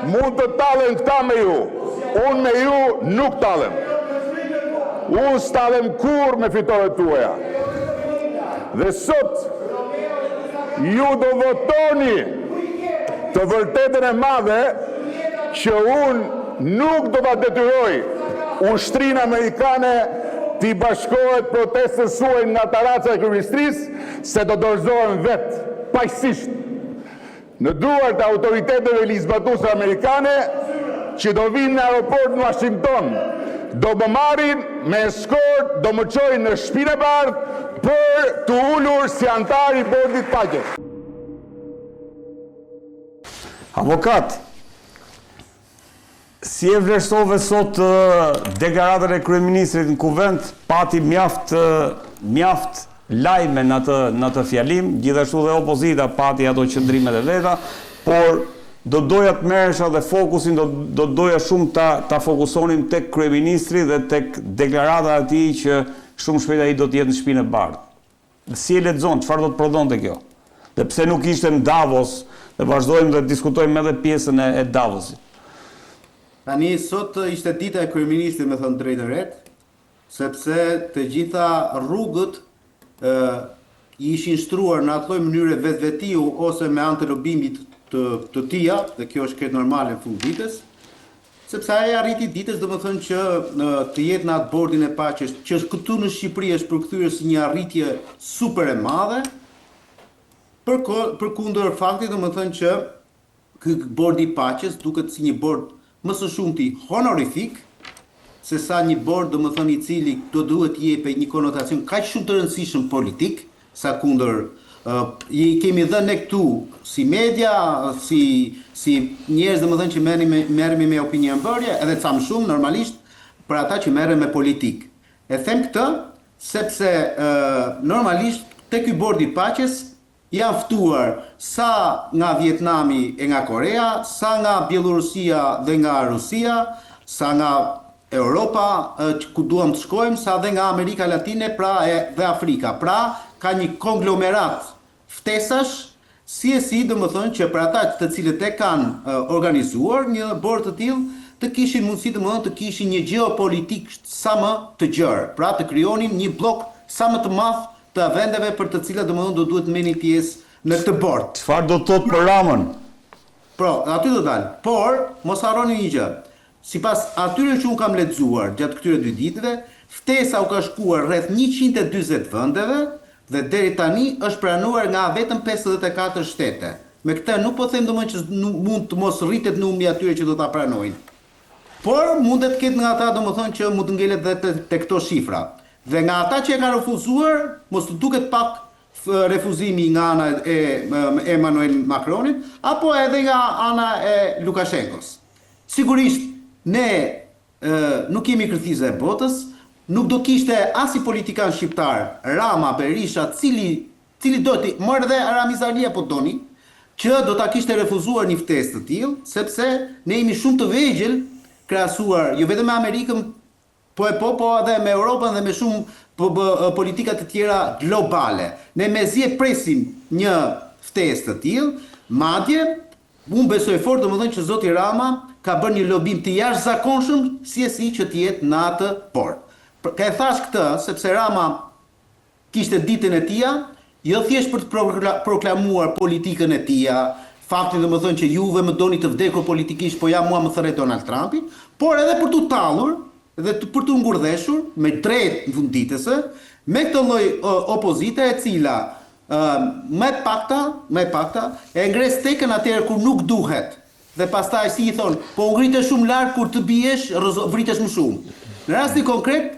mund të talen këta me ju. Unë me ju nuk talem. Unë s'talem kur me fitore tuaja. Dhe sot, ju do votoni të vërtetën e madhe që unë nuk do të detyroj ushtrinë amerikane t'i bashkohet protestës suaj nga taraca e kryeministrisë, se do dorëzohen vetë, paqësisht, në duart të autoriteteve ligjzbatuese amerikane që do vinë në aeroport në Washington, do më marrin me eskort, do më çojnë në Shtëpinë e Bardhë për të ulur si antar i bordit paqes. Avokat, si e vlerësove sot deklaratën e kryeministrit në kuvent, pati mjaft lajme në të fjalim, gjithashtu dhe opozita pati ato qëndrimet e veta, por do doja të merresha dhe fokusin do doja shumë ta fokusonim tek kryeministri dhe tek deklarata e tij që shumë shpejt ai do të jetë në Shtëpinë e Bardhë. Si e lexon, çfarë do të prodhonte kjo? Dhe pse nuk ishte në Davos, dhe vazhdojmë dhe diskutojmë edhe pjesën e Davosit. Tani sot ishte dita e kryeministrit, me thënë drejtën ret, sepse të gjitha rrugët ishin shtruar në atë lloj mënyre vetvetiu ose me anë të lobimit të tija, dhe kjo është krejt normale në fund ditës, sepse ai arriti ditës domethënë që të jetë në atë bordin e paqes, që këtu në Shqipëri është përkthyer si një arritje super e madhe, përkundër faktit domethënë që ky bordi i paqes duket si një bord më së shumti honorific, se sa një bord domethënë i cili do duhet jepë një konotacion kaq shumë të rëndësishëm politik, sa kundër i kemi dhënë ne këtu si media, si njerëz domethënë që merremi me opinionbërje, edhe ca më shumë normalisht për ata që merren me politik. E them këtë sepse normalisht te ky bord i paqes janë ftuar sa nga Vietnami e nga Korea, sa nga Bielorusia dhe nga Rusia, sa nga Europa, ku duam të shkojmë, sa dhe nga Amerika Latine dhe Afrika. Pra, ka një konglomerat ftesash, si domethënë që për ata të cilët e kanë organizuar një bord të tillë, të kishin mundësi të kishin një geopolitik sa më të gjerë, pra të krijonin një blok sa më të madh të vendeve për të cilat domethënë do duhet merrni pjesë në këtë bord. Çfarë do thotë për Ramën? Po, aty do dalë. Por mos harroni një gjë. Sipas atyre që unë kam lexuar gjatë këtyre 2 ditëve, ftesa u ka shkuar rreth 140 vendeve dhe deri tani është pranuar nga vetëm 54 shtete. Me këtë nuk po them domosdoshmë që mund të mos rritet numri atyre që do ta pranojnë. Por mundet të ketë nga ata domethënë që mund të ngelet edhe te këto shifra. Dhe nga ata që e kanë refuzuar, mos të duket pak refuzimi nga ana e Emmanuel Macronit, apo edhe nga ana e Lukashenkos. Sigurisht, ne nuk jemi kërthizë e botës, nuk do kishte as i politikan shqiptar, Rama, Berisha, cili do të morë dhe Ramizalia po doni, që do ta kishte refuzuar një ftesë të tillë, sepse ne jemi shumë të vegjël krahasuar jo vetëm me Amerikën, po edhe me Europën dhe me shumë politika të tjera globale. Ne mezi e presim një ftesë të tillë, madje unë besoj fort domethënë që zoti Rama ka bërë një lobim të jashtëzakonshëm si që të jetë në atë bord. Ka e thash këtë sepse Rama kishte ditën e tija, jo thjesht për të proklamuar politikën e tija, faktin domethënë që juve më doni të vdekur politikisht, po ja mua më thërret Donald Trumpi, por edhe për t'u tallur dhe për t'u ngurdheshur me drejt në fund ditës, me këtë lloj opozite e cila me pakta e ngres tekën atëherë kur nuk duhet. Dhe pastaj si i thon, po ngritesh shumë lart kur të biesh, vritesh më shumë. Në rastin konkret,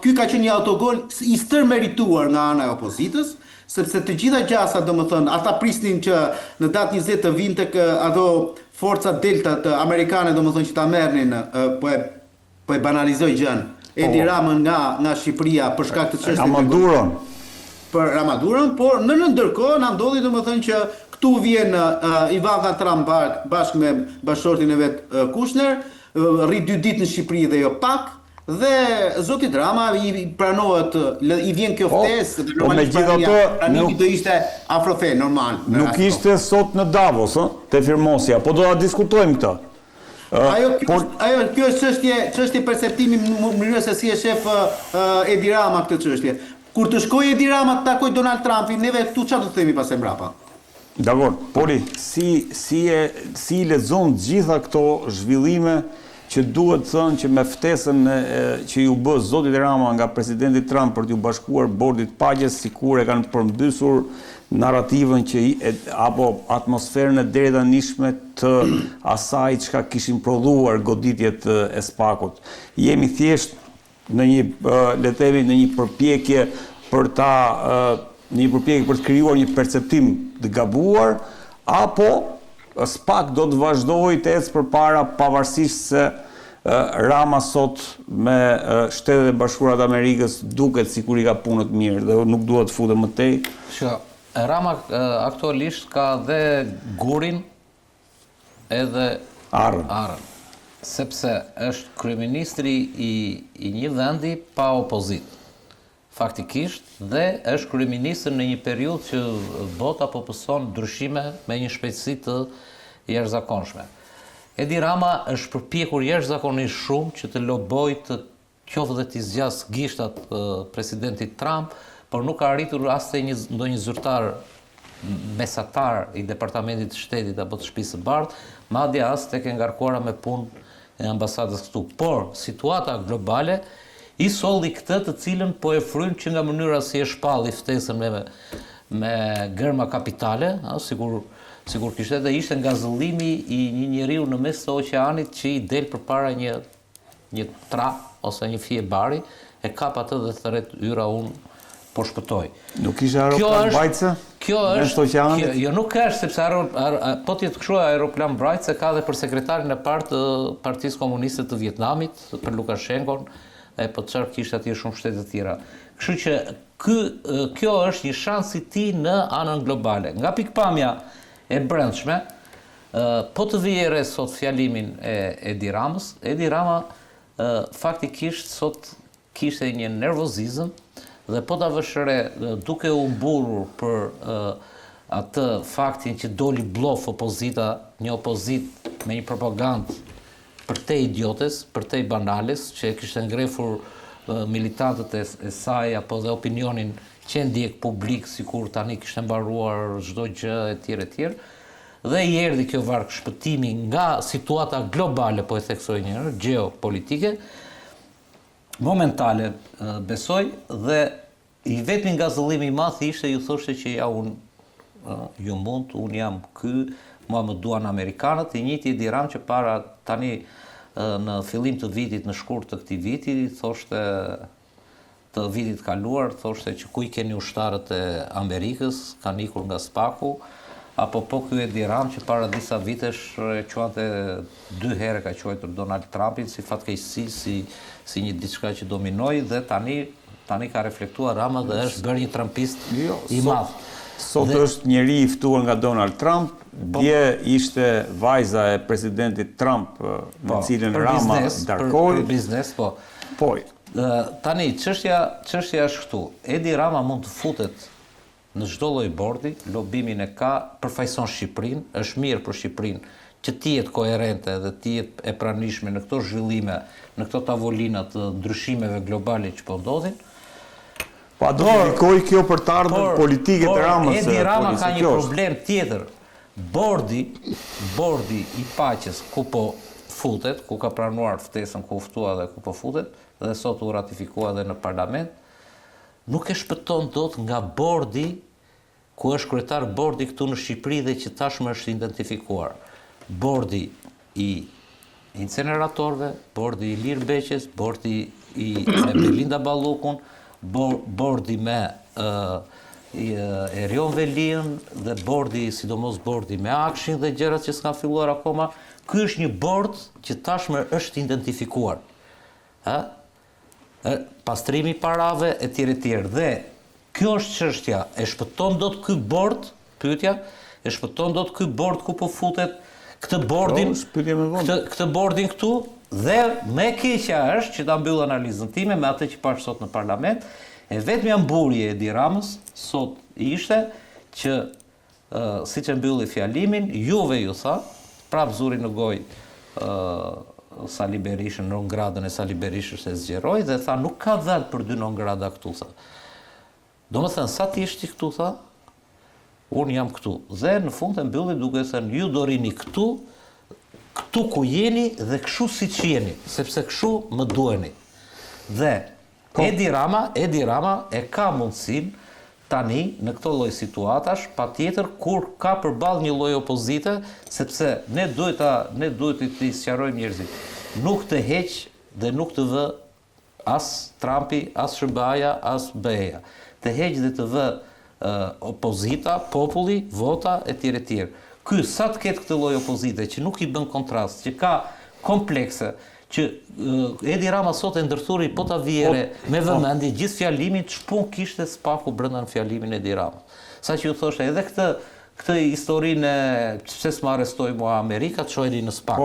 ky ka qenë një autogol i stërmerituar nga ana e opozitës, sepse të gjitha gjasat domethënë ata prisnin që në datë 20 të vinte ato forca delta të amerikane domethënë që ta merrnin po e banalizoj gjën. Edi Ramën nga Shqipëria për shkak të çështjes për Ramadurën, por në ndërkohë na ndodhi domethënë që këtu vjen Ivanka Trump bashkë me bashortin e vet Kushner, rri 2 ditë në Shqipëri dhe jo pak, dhe zoti Rama i pranohet, i vjen kjo ftesë, pranimi do ishte afrofe normal. Nuk ishte sot në Davos, te firmosja, po do ta diskutojmë këtë. Kjo është çështje perceptimi në mënyrë se si e shef Edi Rama këtë çështje. Kur të shkojë Edi Rama të takojë Donald Trumpin, neve këtu çfarë do të themi pas e mbrapa? Dakor, Poli, si lexon gjitha këto zhvillime që duhet thënë që me ftesën që ju bë zoti Rama nga presidenti Trump për t'ju bashkuar bordit paqes, sikur e kanë përmbysur narrativën apo atmosferën e deri tanishme të asaj çka kishin prodhuar goditjet e SPAK-ut. Jemi thjesht në një në një përpjekje për të krijuar një perceptim të gabuar, apo SPAK do të vazhdojë të ecë përpara pavarësisht se Rama sot me Shtetet e Bashkuara të Amerikës duket sikur i ka punët mirë dhe nuk duhet të futet më tej. Rama aktualisht ka dhe gurin edhe arën, sepse është kryeministri i një vendi pa opozit. Faktikisht, dhe është kryeministër në një periudhë që bota po pëson ndryshime me një shpejtësi të jashtëzakonshme. Edi Rama është përpjekur jashtëzakonisht shumë që të lobojë të qoftë dhe t'i zgjas gishtat presidentit Trump, por nuk ka arritur as te ndonjë zyrtar mesatar i Departamentit të Shtetit apo të Shtëpisë së Bardhë, madje as tek e ngarkuara me punë e ambasadës këtu. Por situata globale i solli këtë të cilën po e fryn që nga mënyra si e shpalli ftesën me gërma kapitale, sigur kishte dhe ishte nga zëllimi i një njeriu në mes të oqeanit që i del përpara një tra ose një fije bari, e kap atë dhe thret yra unë po shpëtoj. Nuk ishte aeroplan brajtse? Kjo është, jo nuk është, sepse po t'jetë kështu aeroplan brajtse ka dhe për sekretarin e parë të Partisë Komuniste të Vietnamit, për Lukashenkon, e po çfarë kishte atje shumë shtete të tjera. Kështu që kjo është një shans i tij në anën globale. Nga pikpamja e brendshme, po të vijere sot fjalimin e Edi Ramës, Edi Rama faktikisht sot kishte një nervozizëm dhe po ta vëshëre duke u mburur për atë faktin që doli blof opozita, një opozit me një propagandë për te idiotes, për te banales, që kishte ngrefur militantët e saj apo dhe opinionin që ndjek publik, sikur tani kishte mbaruar çdo gjë e tjerë, dhe i erdhi kjo varg shpëtimi nga situata globale, po e theksoj një herë, geopolitike, momentale besoj, dhe i vetmi nga zëllimi i madh ishte ju thoshte që ja ju mund, unë jam ky, mua më duan amerikanët, i njëjti Edi Rama që para tani në fillim të vitit, në shkurt të këtij viti, thoshte të vitit kaluar, thoshte që ku i keni ushtarët e Amerikës, kanë ikur nga SPAK-u, apo po ky Edi Rama që para disa vitesh quante 2 herë ka quajtur Donald Trumpin si fatkeqësi, si një diçka që dominoi, dhe tani ka reflektuar Rama dhe është bërë një trumpist i madh. Sot është njeri i ftuar nga Donald Trump, dje ishte vajza e presidentit Trump me cilën Rama darkoi. Për biznes, po. Tani, çështja është këtu. Edi Rama mund të futet në çdo lloj bordi, lobimin e ka, përfaqëson Shqipërinë, është mirë për Shqipërinë që të jetë koherente dhe të jetë e pranishme në këto zhvillime, në këto tavolina të ndryshimeve globale që po ndodhin. Pa do të ndikoj kjo për të ardhmen politike të Ramës. Edi Rama ka një problem tjetër. Bordi i paqes ku po futet, ku ka pranuar ftesën, ku u ftua dhe ku po futet, dhe sot u ratifikua dhe në parlament, nuk e shpëton dot nga bordi ku është kryetar bordi këtu në Shqipëri dhe që tashmë është identifikuar. Bordi i inceneratorëve, bordi i Ilir Beqes, bordi me Belinda Ballukun, bordi me Erion Velin dhe sidomos bordi me Akshin dhe gjërat që s'kan filluar akoma. Ky është një bord që tashmë është identifikuar. Pastrimi i parave e tjerë. Dhe kjo është çështja, e shpëton dot ky bord, pyetja, e shpëton dot ky bord ku po futet këtë bordin këtu. Dhe me keqja është që ta mbyll analizën time me atë që pash sot në parlament, e vetmja mburje e Edi Ramës sot ishte që siç e mbylli fjalimin, juve ju tha, prap zuri në gojë Sali Berishën, non gradën e Sali Berishës e zgjeroi dhe tha nuk ka vend për 2 non grada këtu, tha. Do më thënë, sa ti ishti këtu, tha, unë jam këtu. Dhe në fund të mbylli duke thënë, ju do rini këtu ku jeni dhe kështu si që jeni, sepse kështu më duheni. Dhe Edi Rama e ka mundësin tani në këto lloj situatash, patjetër kur ka përballë një lloj opozite, sepse ne duhet të sqarojmë njerëzit. Nuk të heq dhe nuk të vë as Trumpi, as SBA-ja, as BE-ja. Të heq dhe të vë opozita, populli, vota e tjerë e tjerë. Ky sa të ketë këtë lloj opozite që nuk i bën kontrast, që ka komplekse, që Edi Rama sot e ndërthuri po ta vjere me vëmendje gjithë fjalimin, ç'pun kishte spaku brenda në fjalimin e Edi Rama. Sa që ju thoshte edhe këtë historinë pse s'ma arrestoi mua Amerika, çojeni në spak.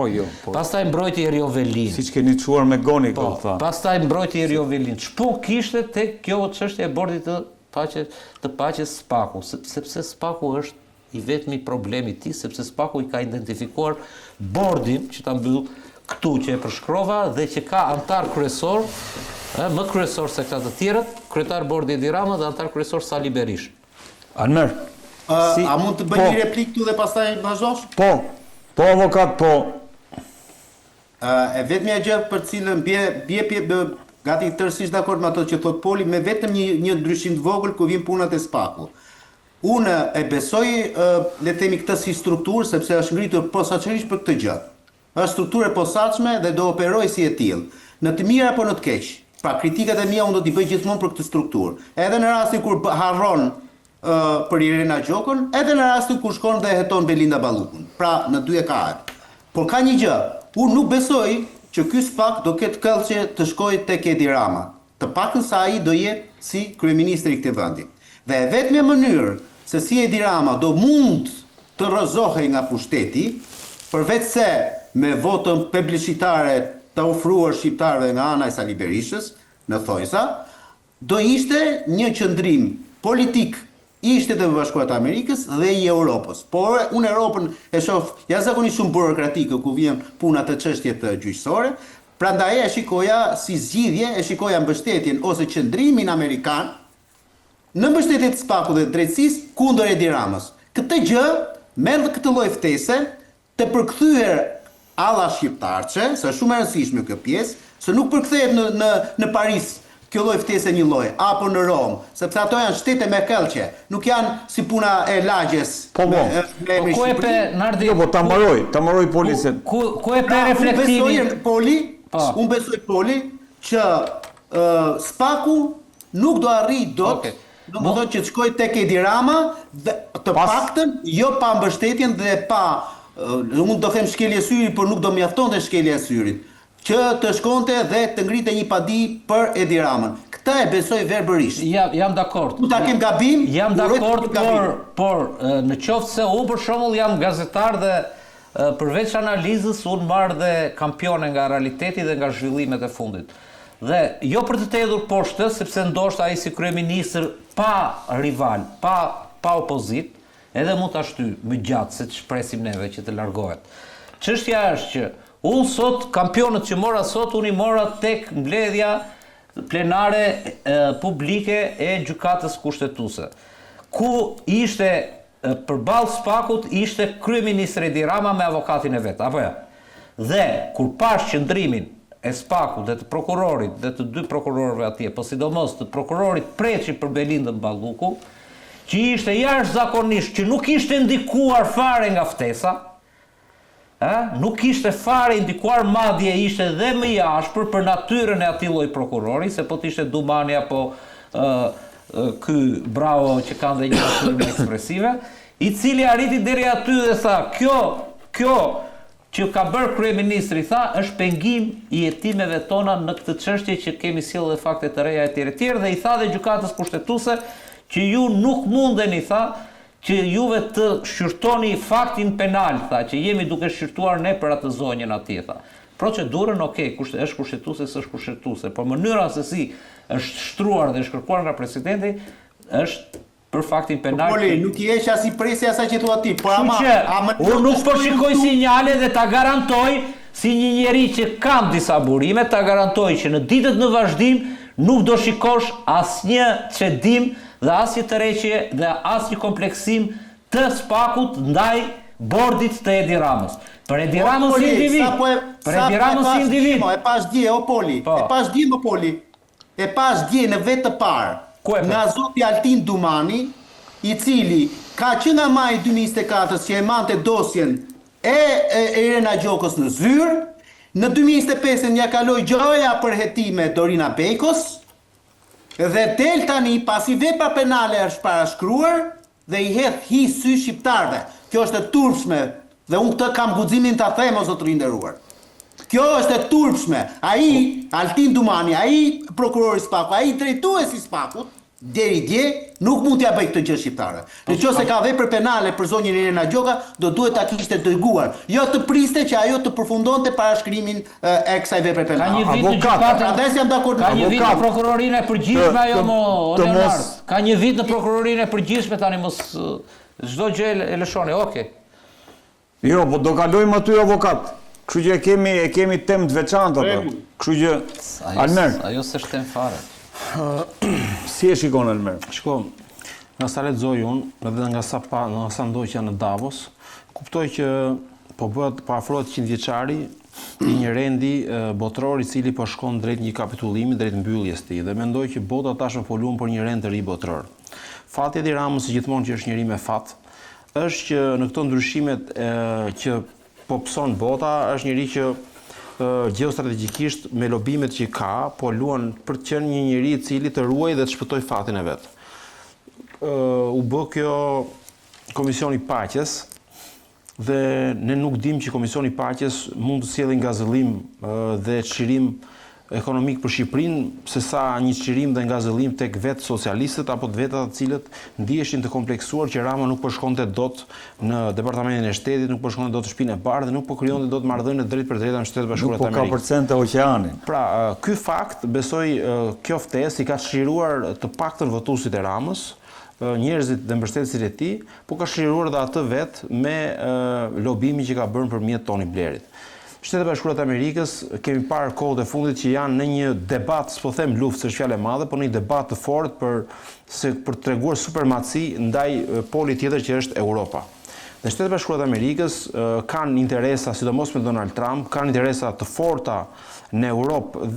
Pastaj mbrojti Erio Velin. Siç keni çuar me Goni këtu tha. Pastaj mbrojti Erio Velin. Ç'pun kishte tek kjo çështje e bordit të paqes spaku, sepse spaku është i vetmi problemi i tij, sepse spaku i ka identifikuar bordin që ta mbyll këtu që e përshkrova dhe që ka antar kryesor, më kryesor se këta të tjerët, kryetar bordi Edi Rama dhe antar kryesor Sali Berish. Almer. A mund të bëj një replik këtu dhe pastaj vazhdosh? Po avokat, po. E vetmja gjë për cilën bie gati tërësisht dakord me ato që thot Poli, me vetëm një ndryshim të vogël ku vin punat e spaku. Unë e besoj, le të themi këtë si strukturë, sepse është ngritur posaçërisht për këtë gjë. Është strukturë e posaçme dhe do operoj si e tillë. Në të mirë apo në të keq. Pra kritikat e mia unë do t'i bëj gjithmonë për këtë strukturë. Edhe në rastin kur harron për Irena Gjokën, edhe në rastin kur shkon dhe heton Belinda Ballukun. Pra në dy e ka. Por ka një gjë, unë nuk besoj që ky spak do ketë këllçe të shkojë tek Edi Rama. Të paktën sa ai do jetë si kryeministri i këtij vendi. Dhe e vetmja mënyrë se si Edi Rama do mund të rrëzohej nga pushteti, përveç se me votën plebiscitare të ofruar shqiptarëve nga ana e Sali Berishës, në thojsa, do ishte një qëndrim politik i Shtetit Bashkuar të Amerikës dhe i Europës. Por unë Europën e shoh jashtëzakonisht shumë burokratike ku vjen puna të çështjet gjyqësore, prandaj e shikoja si zgjidhje, e shikoja mbështetjen ose qëndrimin amerikan në mbështetje të spakut dhe drejtësisë kundër Edi Ramës. Këtë gjë merr këtë lloj ftese të përkthyer alla shqiptarçe, se është shumë e rëndësishme kjo pjesë, se nuk përkthehet në Paris kjo lloj ftese një lloj, apo në Rom, sepse ato janë shtete me këllçe, nuk janë si puna e lagjes. Ku e pe Nardi? Po ta mbaroj policën. Ku e pe reflektimin? Unë besoj Poli që spaku nuk do arrijë dot. Do më thotë që të shkoj tek Edi Rama, të paktën jo pa mbështetjen dhe pa, unë do them shkelje syri, por nuk do mjaftonte shkelja e syrit, që të shkonte dhe të ngrite një padi për Edi Ramën. Këtë e besoj verbërisht. Jam dakord. Ku ta kem gabim? Jam dakord, por në qoftë se unë për shembull jam gazetar dhe përveç analizës unë marr dhe kampione nga realiteti dhe nga zhvillimet e fundit. Dhe jo për të tedhur poshtë, sepse ndoshta ai si kryeministër pa rival, pa opozit, edhe mund ta shty më gjatë se të shpresim neve që të largohet. Çështja është që unë sot kampionët që mora sot unë i mora tek mbledhja plenare publike e gjykatës kushtetuese. Ku ishte përballë spakut ishte kryeministri Edi Rama me avokatin e vet, apo jo? Dhe kur pash qëndrimin e spakut dhe të prokurorit dhe të dy prokurorëve atje, po sidomos të prokurorit Preçi për Belindën Balluku, që ishte jashtëzakonisht, që nuk ishte ndikuar fare nga ftesa, nuk ishte fare ndikuar, madje ishte dhe më i ashpër për natyrën e atij lloji prokurori, se po t'ishte Dumani apo ky Bravo që kanë dhe një natyrë më ekspresive, i cili arriti deri aty dhe tha, kjo që ka bërë kryeministri, tha, është pengim i hetimeve tona në këtë çështje që kemi sjellë dhe fakte të reja e tjerë, dhe i tha dhe gjykatës kushtetuese që ju nuk mundeni, tha, që juve të shqyrtoni faktin penal, tha, që jemi duke shqyrtuar ne për atë zonjën atje, tha. Procedurën, është kushtetuese, s'është kushtetuese, por mënyra se si është shtruar dhe është kërkuar nga presidenti, është për faktin penal. Poli, nuk i si presja asaj që thua ti, por unë nuk po shikoj sinjale dhe ta garantoj si një njeri që kam disa burime, ta garantoj që në ditët në vazhdim nuk do shikosh asnjë çedim dhe asnjë tërheqje dhe asnjë kompleksim të spakut ndaj bordit të Edi Ramës. Për Edi Ramës si individ. Për Edi Ramës si individ. E pash dje, o Poli. E pash dje, më Poli. E pash dje në vetë të parë. Nga zoti Altin Dumani, i cili ka që nga maj 2024 që e mante dosjen e Irena Gjokës në zyrë, në 2025 nja kaloi gjoja për hetime Dorina Bekos, dhe del tani pasi vepra penale është parashkruar dhe i hedh hi sy shqiptarëve. Kjo është e turpshme dhe unë këtë kam guximin ta them o zotëri nderuar. Kjo është e turpshme. Ai Altin Dumani, ai prokurori i Spakut, ai drejtuesi i Spakut, deri dje nuk mund t'ja bëj këtë gjë shqiptare. Nëse ka vepër penale për zonjën Irena Gjoka, do duhet ta kishte dërguar, jo të priste që ajo të përfundonte parashkrimin e kësaj vepre penale. Ka një vit në gjykatë. Ka një vit në prokurorinë e përgjithshme ajo Leonard. Ka një vit në prokurorinë e përgjithshme tani mos çdo gjë e lëshoni, okay. Jo, po do kalojmë aty avokat. Kështu që e kemi temë të veçanta ato. Kështu që Almer. Ajo s'është temë fare. Si e shikon Almer? Shiko, nga sa lexoj unë, edhe nga sa ndoqja në Davos, kuptoj që po afrohet 100 vjeçari i një rendi botror i cili po shkon drejt një kapitullimi, drejt mbylljes të tij, dhe mendoj që bota tashmë po luan për një rend të ri botror. Fati i Edi Ramës, gjithmonë që është njëri me fat, është që në këto ndryshimet që po pson bota, është njëri që geostrategjikisht me lobimet që ka, po luan për të qenë një njeri i cili të ruaj dhe të shpëtoj fatin e vet. U bë kjo Komisioni i Paqes dhe ne nuk dim që Komisioni i Paqes mund të sjellë ngazëllim dhe çlirim ekonomik për Shqipërinë, se sa një çlirim dhe ngazëllim tek vetë socialistët apo të vetat të cilët ndiheshin të kompleksuar që Rama nuk po shkonte dot në Departamentin e Shtetit, nuk po shkonte dot në Shtëpinë e Bardhë dhe nuk po krijonte dot marrëdhënie drejt për drejta në Shtetet Bashkuara të Amerikës. Nuk po ka përcente oqeanin. Pra, ky fakt besoj kjo ftesë i ka çliruar të paktën votuesit e Ramës, njerëzit dhe mbështetësit e tij, po ka çliruar edhe atë vet me lobimin që ka bërë përmjet Tony Blairit. Shtetet Bashkuara të Amerikës kemi parë kohët e fundit që janë në një debat, s'po them luftë, s'është fjalë e madhe, por në një debat të fortë për të treguar supermaci ndaj polit tjetër që është Europa. Dhe Shtetet Bashkuara të Amerikës kanë interesa, sidomos me Donald Trump, kanë interesa të forta në Europë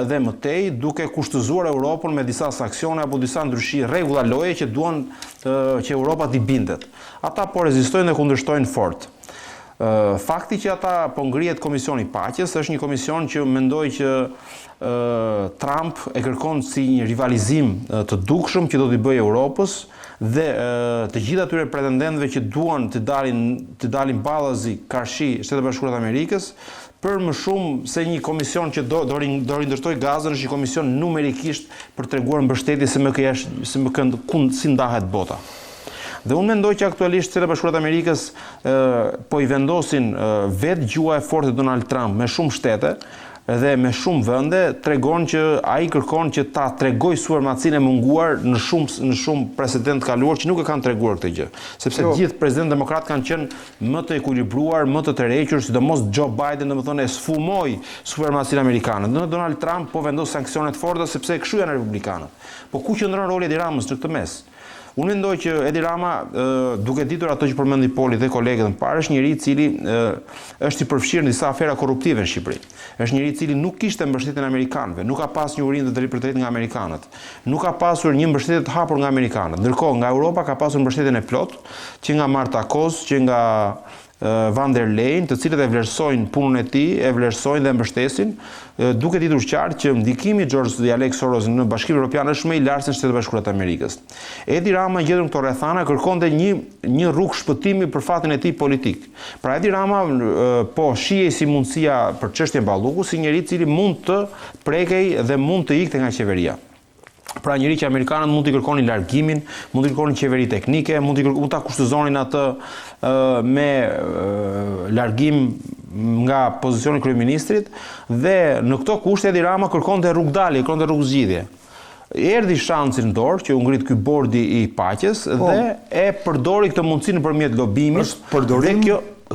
dhe mëtej, duke kushtëzuar Europën me disa sanksione apo disa rregulla loje që duan që Europa t'i bindet. Ata po rezistojnë dhe kundërshtojnë fort. Fakti që ata po ngrihet Komisioni i Paqes është një komision që mendoj që Trump e kërkon si një rivalizim të dukshëm që do t'i bëjë Europës dhe të gjithë atyre pretendentëve që duan të dalin ballazi karshi Shtetet Bashkuara të Amerikës, për më shumë se një komision që do rindërtoj gazën, është një komision numerikisht për treguar mbështetje si ndahet bota. Dhe unë mendoj që aktualisht Shtetet Bashkuara të Amerikës po i vendosin vetë gjua e fortë e Donald Trump me shumë shtete dhe me shumë vende, tregon që ai kërkon që ta tregoj supermacinë e munguar në shumë president të kaluar që nuk e kanë treguar këtë gjë. Sepse gjithë presidentë demokrat kanë qenë më të ekuilibruar, më të tërhequr, sidomos Joe Biden, domethënë e sfumoi supermacinë amerikane. Donald Trump po vendos sanksione të forta sepse kështu janë republikanët. Po ku qëndron roli i Edi Ramës në këtë mes? Unë mendoj që Edi Rama, duke ditur ato që përmendi Poli dhe kolegët më parë, është njëri i cili është i përfshirë në disa afera korruptive në Shqipëri. Është njëri i cili nuk kishte mbështetjen e amerikanëve, nuk ka pas një urinë të drejtë për drejtë nga amerikanët, nuk ka pasur një mbështetje të hapur nga amerikanët. Ndërkohë nga Europa ka pasur mbështetjen e plot, që nga Marta Kos, që nga Van der Leyen, të cilët e vlerësojnë punën e tij, e vlerësojnë dhe mbështesin, duke ditur qartë që ndikimi i George Alex Soros në Bashkimin Evropian është më i lartë se në Shtetet Bashkuara të Amerikës. Edi Rama gjetur këto rrethana kërkonte një rrugë shpëtimi për fatin e tij politik. Pra Edi Rama po shihej si mundësia për çështjen Balluku, si njëri i cili mund të prekej dhe mund të ikte nga qeveria. Pra njëri që amerikanët mund t'i kërkonin largimin, mund t'i kërkonin qeveri teknike, mund t'a kushtëzonin atë me largim nga pozicioni kryeministrit dhe në këto kushte Edi Rama kërkonte rrugdalje, kërkonte rrugëzgjidhje. Erdhi shansi në dorë që u ngrit ky bordi i paqes dhe e përdori këtë mundësi nëpërmjet lobimit.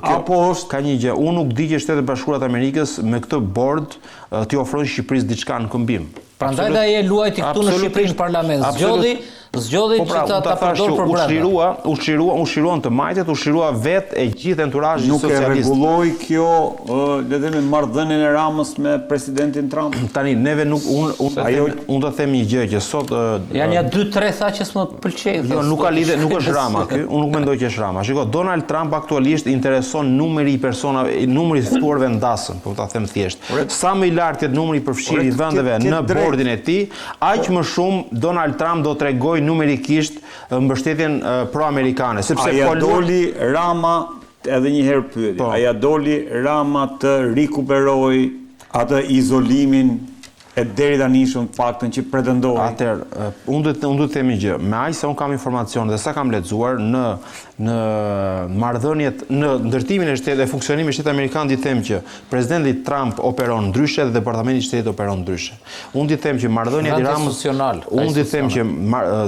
apo është ka një gjë, unë nuk di që Shtetet Bashkuara të Amerikës me këtë bord t'i ofrojnë Shqipërisë diçka në këmbim. Prandaj da e luajti këtu në Shqipëri në parlament. Zgjodhi që ta përdor për brenda. Ushiruan të majtet, ushirua vetë e gjithë enturazhin nuk socialist. Nuk e rregulloi kjo, le të themi, marrëdhënien e Ramës me presidentin Trump. Tani neve nuk unë do të them një gjë që sot janë ja 2-3 tha që s'më pëlqej. Jo, nuk ka lidhje, nuk është Rama ky. Unë nuk mendoj që është Rama. Shiko, Donald Trump aktualisht intereson numri i personave, numri i ftuarve ndasën, po ta them thjesht. Sa më i lartë jetë numri i përfshirë i vendeve në bordin e tij, aq më shumë Donald Trump do t'rregojë numerikisht mbështetjen pro-amerikane, sepse aja doli Rama, edhe një herë pyetje, aja doli Rama të rikuperoj atë izolimin e deri tanishëm faktën që pretendoi. Atëherë, unë do të them një gjë, me aq sa unë kam informacion dhe sa kam lexuar në marrëdhëniet, në ndërtimin e shtetit dhe funksionimin e shtetit amerikan, di them që presidenti Trump operon ndryshe dhe departamenti i shtetit operon ndryshe. Unë di them që marrëdhënia e Ramës, unë di them që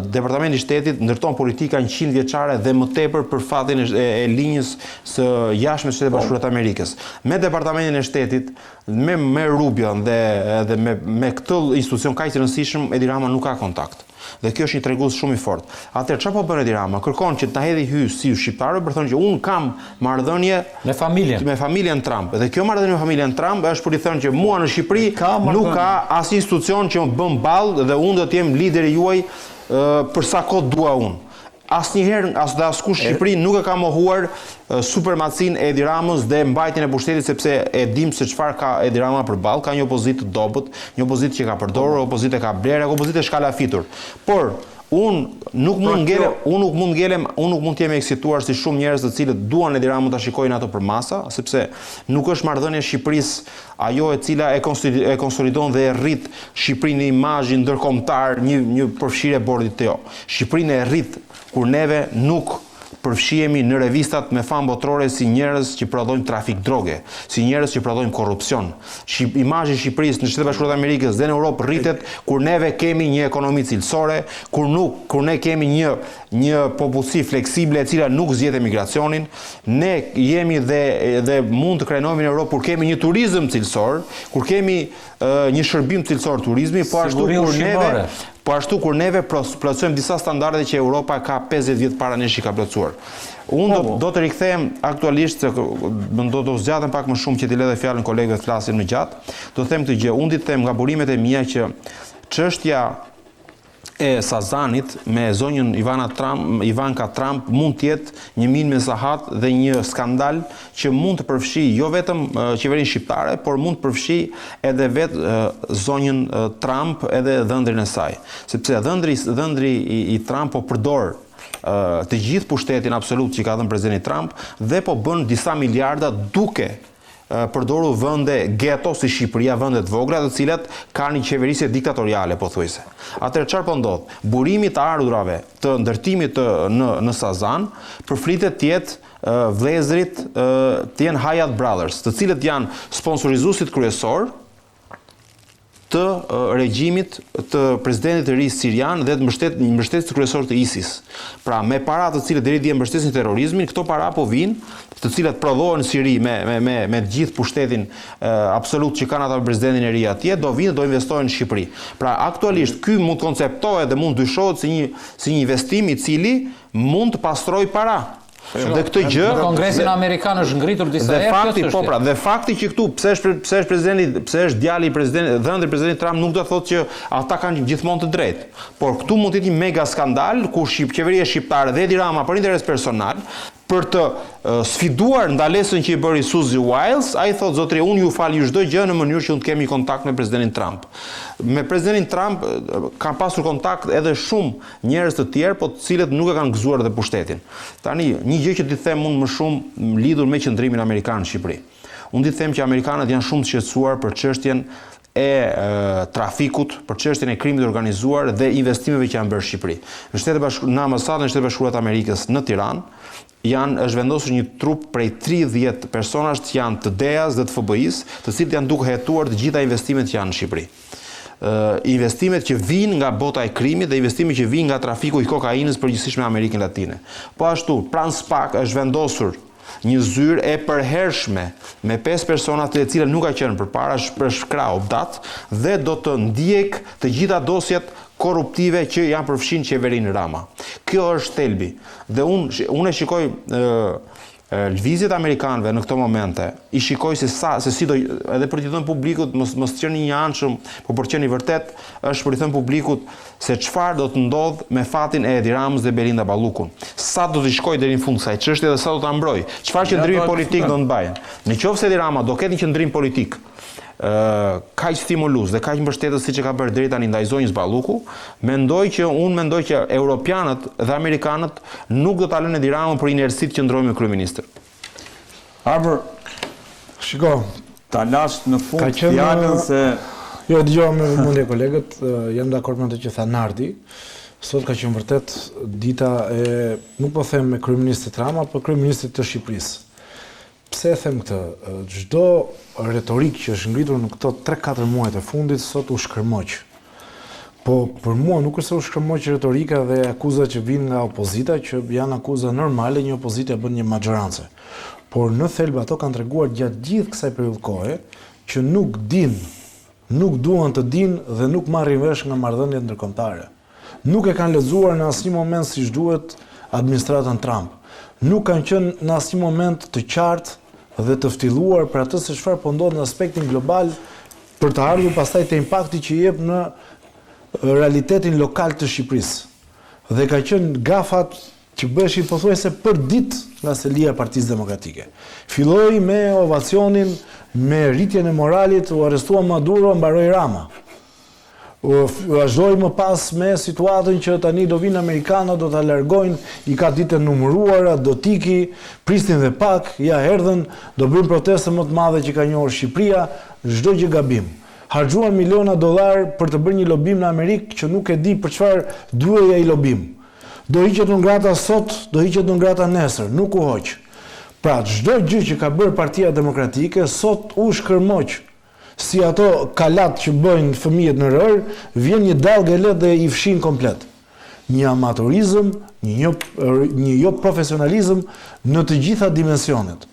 departamenti i shtetit ndërton politika 100 vjeçare dhe më tepër për fatin e linjës së jashtme të Shtetit Bashkuar të Amerikës. Me departamentin e shtetit, me Rubio dhe me këtë institucion kaq të rëndësishëm, Edi Rama nuk ka kontakt. Dhe kjo është një tregues shumë i fortë. Atëherë çfarë po bën Edi Rama? Kërkon që ta hedhë hy si shqiptarë për thonë që unë kam marrëdhënie me familjen Trump. Dhe kjo marrëdhënie me familjen Trump është për të thënë që mua në Shqipëri nuk ka asnjë institucion që më bën ballë dhe unë do të jem lideri juaj për sa kohë dua unë. Asnjëherë askush në Shqipëri nuk e ka mohuar supermacin e Edi Ramës dhe mbajtjen e pushtetit, sepse e dim se çfarë ka Edi Rama përballë, ka një opozitë të dobët, një opozitë që ka përdorur, opozitë e ka blerë, opozitë e shkalafitur. Por unë nuk mund të jem eksituar si shumë njerëz të cilët duan Edi Ramën ta shikojnë ato për masa, sepse nuk është marrëdhënia e Shqipërisë ajo e cila e konsolidon dhe e rrit Shqipërinë në imazhin ndërkombëtar, një përfshirje e bordit të jo. Shqipërinë e rrit kur neve nuk përfshihemi në revistat me famë botërore si njerëz që prodhojnë trafik droge, si njerëz që prodhojnë korrupsion. Imazhi i Shqipërisë në Shtetet Bashkuara të Amerikës dhe në Europë rritet kur neve kemi një ekonomi cilësore, kur ne kemi një popullsi fleksible e cila nuk zgjedh emigracionin, ne jemi dhe mund të krenohemi në Europë kur kemi një turizëm cilësor, kur kemi një shërbim cilësor turizmi, po ashtu kur neve plotësojmë disa standarde që Europa ka 50 vjet para nesh i ka plotësuar. Unë do të rikthehem aktualisht, se do të zgjatem pak më shumë që t'i lë fjalën kolegëve të flasin më gjatë. Do të them këtë gjë, unë di të them nga burimet e mia që çështja e Sazanit me zonjën Ivanka Trump mund të jetë një minë me sahat dhe një skandal që mund të përfshijë jo vetëm qeverinë shqiptare, por mund të përfshijë edhe vetë zonjën Trump edhe dhëndrin e saj. Sepse dhëndri i Trump po përdor të gjithë pushtetin absolut që ka dhënë presidenti Trump dhe po bën disa miliarda duke përdoru vende ghetto si Shqipëria, vende të vogla, të cilat kanë një qeverisje diktatoriale, pothuajse. Atëherë çfarë po ndodh? Burimi të ardhurave të ndërtimit në Sazan përflitet të jetë vëllezërit të jenë Hayat Brothers, të cilët janë sponsorizuesit kryesor të regjimit të presidentit të ri sirian dhe të mbështetësit kryesor të ISIS. Pra, me para të cilët deri dje mbështesin terrorizmin, këto para po vinë, të cilat prodhohen në Siri me gjithë pushtetin absolut që kanë ata presidentin e ri atje, do vinë dhe do investohen në Shqipëri. Pra, aktualisht, ky mund konceptohet dhe mund dyshohet si një investim i cili mund të pastroj para. Dhe këtë gjë në Kongresin Amerikan është ngritur disa herë. Dhe fakti që këtu pse është djali i presidentit, dhëndri i presidentit Trump nuk do të thotë që ata kanë gjithmonë të drejtë. Por këtu mund të jetë një mega skandal ku qeveria shqiptare dhe Edi Rama për interes personal për të sfiduar ndalesën që i bëri Suzy Wiles, ai thotë zotëri, unë ju fal ju çdo gjë në mënyrë që unë të kemi kontakt me presidentin Trump. Me presidentin Trump kanë pasur kontakt edhe shumë njerëz të tjerë, po të cilët nuk e kanë gëzuar dhe pushtetin. Tani, një gjë që ti them unë më shumë lidhur me qëndrimin amerikan në Shqipëri. Unë di të them që amerikanët janë shumë të shqetësuar për çështjen e trafikut, për çështjen e krimit organizuar dhe investimeve që janë bërë në Shqipëri. Në ambasadën e Shtetit Bashkuar të Amerikës në Tiranë është vendosur një trup prej 30 personash që janë të DEA-s dhe të FBI-s, të cilët janë duke hetuar të gjitha investimet që janë në Shqipëri. Investimet që vijnë nga bota e krimit dhe investimet që vijnë nga trafiku i kokainës përgjithsisht me Amerikën Latine. Po ashtu, pranë SPAK është vendosur një zyrë e përhershme me 5 persona të cilët nuk ka qenë përpara për shkrau dat dhe do të ndjek të gjitha dosjet korruptive që janë përfshin qeverinë Rama. Kjo është thelbi. Dhe unë e shikoj lëvizjet amerikanëve në këto momente, i shikoj se si do, edhe për t'i thënë publikut, mos qeni një anshëm, por për qeni vërtet, është për t'i thënë publikut se çfarë do të ndodh me fatin e Edi Ramës dhe Belinda Ballukun. Sa do t'i shkoj deri në fund kësaj çështje dhe sa do ta mbroj. Çfarë qëndrimi politik do të mbajnë. Nëse Edi Rama do ketë një qëndrim politik kaq stimulus dhe kaq mbështetës siç e ka bërë deri tani ndaj zonjës Balluku, mendoj që europianët dhe amerikanët nuk do ta lënë Edi Ramën për inersi të qëndrojë me kryeministër. Arbër, shiko, ta lash në fund fjalën se jo, dëgjova me mundje kolegët, jam dakord me atë që tha Nardi. Sot ka qenë vërtet dita e, nuk po them me kryeministrit Rama, por kryeministrit të Shqipërisë. Pse e them këtë? Çdo retorikë që është ngritur në këto 3-4 muajt e fundit sot u shkërmoq. Po për mua nuk është se u shkërmoq retorika dhe akuzat që vijnë nga opozita, që janë akuza normale, një opozite bën një maxhorancë. Por në thelb ato kanë treguar gjatë gjithë kësaj periudhë kohe që nuk duan të dinë dhe nuk marrin vesh nga marrëdhëniet ndërkombëtare. Nuk e kanë lexuar në asnjë moment siç duhet administratën Trump. Nuk kanë qenë në asnjë moment të qartë dhe të ftylluar për atë se çfarë po ndodh në aspektin global për të ardhur pastaj te impakti që jep në realitetin lokal të Shqipërisë. Dhe ka qenë gafat që bëheshin pothuajse për ditë nga selia e Partisë Demokratike. Filloi me ovacionin, me rritjen e moralit, u arrestua Maduro, mbaroi Rama. Vazhdoi më pas me situatën që tani do vinë amerikanët, do ta largojnë, i ka ditë numëruara, do tiki, pristin dhe pak, ja erdhën, do bëjnë proteste më të madhe që ka njohur Shqipëria, çdo gjë gabim. Harxuan miliona dollar për të bërë një lobim në Amerikë që nuk e di për çfarë duhej ai lobim. Do hiqet në ngrata sot, do hiqet në ngrata nesër, nuk u hoq. Pra, çdo gjë që ka bërë Partia Demokratike sot u shkërmoq. Si ato kalat që bëjnë fëmijët në rër, vjen një dallgë e lehtë dhe i fshin komplet. Një amatorizëm, një jo profesionalizëm në të gjitha dimensionet.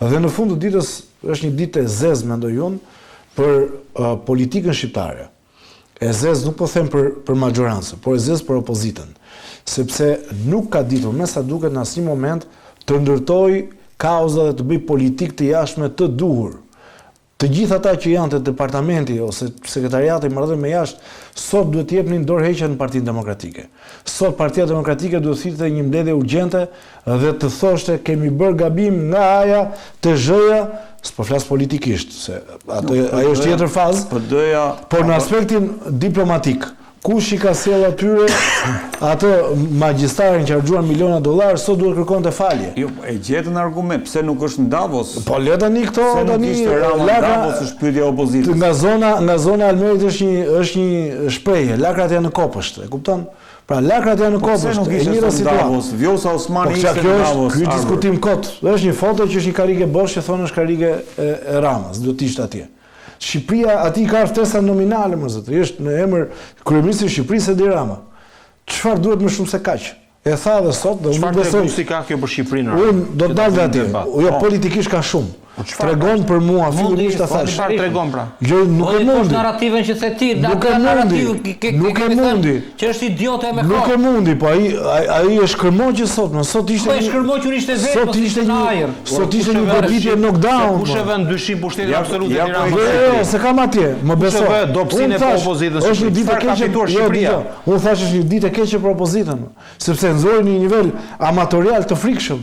Dhe në fund të ditës është një ditë e zezë, mendoj unë, për politikën shqiptare. E zezë nuk po them për maxhorancën, por e zezë për opozitën. Sepse nuk ka ditur, me sa duket në asnjë moment, të ndërtoj kauza dhe të bëj politikë të jashtme të duhur. Të gjithë ata që janë të departamenti ose sekretariati marrëdhënie me jashtë, sot duhet të jepnin dorëheqje në Partinë Demokratike. Sot Partia Demokratike duhet të thirrte një mbledhje urgjente dhe të thoshte kemi bërë gabim nga A-ja te Z-ja, s'po flas politikisht, se ajo është tjetër fazë, por në aspektin diplomatik. Kush i ka sjell atyre atë magjistarin që harxuan miliona dollar, sot duhet kërkonte falje. Jo, e gjetën argument, pse nuk është në Davos? Po le tani këto tani Davos është pyetja e opozitës. Nga zona Almerit është një shprehje, lakrat janë në kopësht, e kupton? Pra lakrat janë në kopësht, e njëjta situatë. Vjosa Osmani ishte në Davos. Ky diskutim kot. Është një foto që është një karrige bosh që thonë është karrige e Ramës, do të ishte atje. Shqipëria aty ka ftesa nominale më zotëri, është në emër kryeministrit të Shqipërisë Edi Rama. Çfarë duhet më shumë se kaq? E tha edhe sot dhe unë besoj si ka kjo për Shqipërinë. Unë do të dal atje. Jo politikisht ka shumë. Tregon për mua fillimisht ta thash. Çfarë tregon pra? Jo, nuk e mundi. Narrativen që the ti, nuk e mundi. Që është idiotë me kohë. Nuk e mundi, po ai është shkërmoqë sot, më sot ishte. Po e shkërmoqur ishte vetë, sot ishte një ajër. Sot ishte një goditje knockdown. Kush e vën dyshim pushtetin absolut të Tiranës? Jo, se kam atje, më beso. Kush e vë dobësinë e opozitës? Është një ditë e keqe për Shqipëria. Unë thash është një ditë e keqe për opozitën, sepse nxori në një nivel amatorial të frikshëm.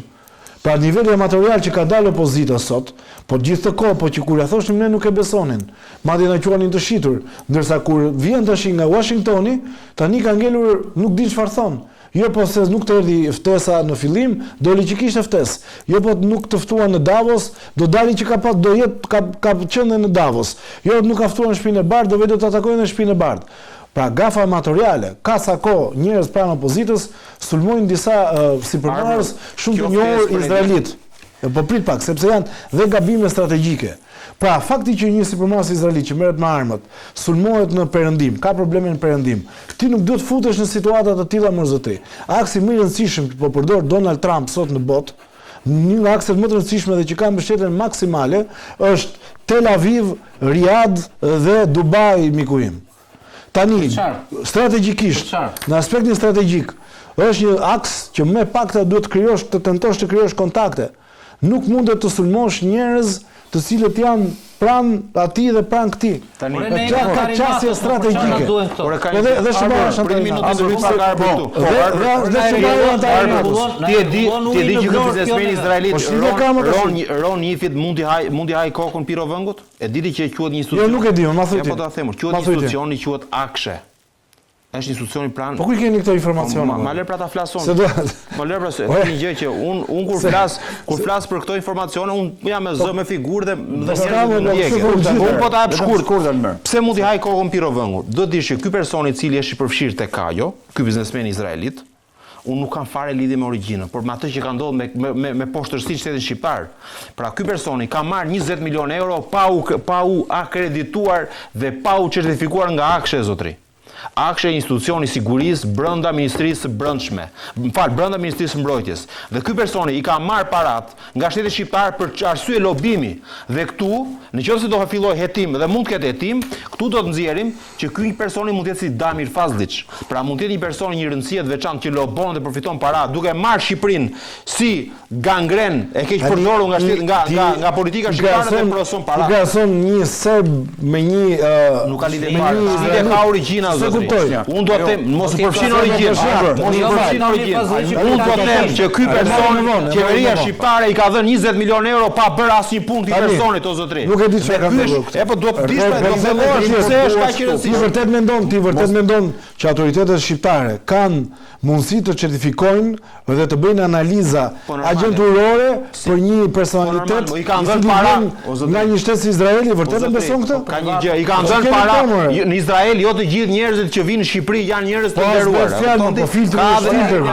Pra niveli amatorial që ka dalë opozita sot, po gjithë të kohë, po që kur ja thoshim ne nuk e besonin. Madje na quanin të shitur, ndërsa kur vjen tash nga Washingtoni, tani ka ngelur nuk din çfarë thon. Jo po se nuk të erdhi ftesa në fillim, doli që kishte ftesë. Jo po nuk të ftuan në Davos, do dali që ka qenë në Davos. Jo nuk ka ftuar në Shtëpinë e Bardhë, do vetë të atakojnë në Shtëpinë e Bardhë. Pra gafa amatoriale, ka sa kohë njerëz pranë opozitës sulmojnë disa sipërmarrës shumë të njohur izraelit. Po prit pak, sepse janë dhe gabime strategjike. Pra fakti që një sipërmarrës izraelit që merret me armët sulmohet në perëndim, ka probleme në perëndim. Ti nuk duhet futesh në situata të tilla më zotëri. Aksi më i rëndësishëm që po përdor Donald Trump sot në botë një nga akset më të rëndësishme dhe që ka mbështetjen maksimale është Tel Aviv, Riyadh dhe Dubai, miku im. Tani, strategjikisht, në aspektin strategjik, është një aks që me pakta duhet të tentosh të krijosh kontakte. Nuk mundet të sulmosh njerëz të cilët janë pranë atij dhe pranë këtij. Tani ka çështje strategjike. Dhe ti e di që ky biznesmeni izraelit Ron Yifit mundi haj kokën pirovëngut? E diti që quhet një institucion? Jo, nuk e di, ma thuaj ti. Po ta them, quhet një institucion i quhet Akshe. Është institucioni pranë. Po ku i keni këto informacione? Ma lër pra ta flason. Ma lër pra se një gjë që un kur flas për këto informacione, un jam me zë me figurë dhe un po ta hap shkurt. Pse mundi haj kokën pirovëngut? Do të dish që ky person i cili është i përfshirë tek ajo, ky biznesmen izraelit, unë nuk kam fare lidhje me origjinën, por me atë që ka ndodhur me poshtërsi në shtetin shqiptar. Pra ky personi ka marrë 20 milionë euro pa u akredituar dhe pa u certifikuar nga Akshe, zotri. Akshe institucioni sigurisë brenda Ministrisë së Brendshme. Brenda Ministrisë së Mbrojtjes. Dhe ky personi i ka marrë parat nga shteti shqiptar për arsye lobimi. Dhe këtu, nëse do të fillojë hetim dhe mund të ketë hetim, këtu do të nxjerrim që ky personi mund të jetë si Damir Fazlić. Pra mund të jetë një person një rëndësie të veçantë që lobon dhe përfiton para, duke marrë Shqipërinë si gangren e keq përdorur nga politika shqiptare dhe prodhon para. Ka thonë një serb me një nuk ka lidhje fare. Lidhje ka origjina, zotri. Unë do të them, mos u përfshin origjinë. Unë do të them që ky person, qeveria shqiptare i ka dhënë 20 milionë euro pa bërë asnjë punë këtij personit, o zotri. Nuk e di çfarë ka ndodhur. E po do të dish pra, do të themosh pse është kaq e rëndësishme. Ti vërtet mendon që autoritetet shqiptare kanë mundësi të certifikojnë dhe të bëjnë analiza agjenturore për një personalitet i kanë dhënë para nga një shtet si Izraeli, vërtet e beson këtë? Ka një gjë, i kanë dhënë para në Izrael, jo të gjithë njerëzit që vinë në Shqipëri janë njerëz të nderuar.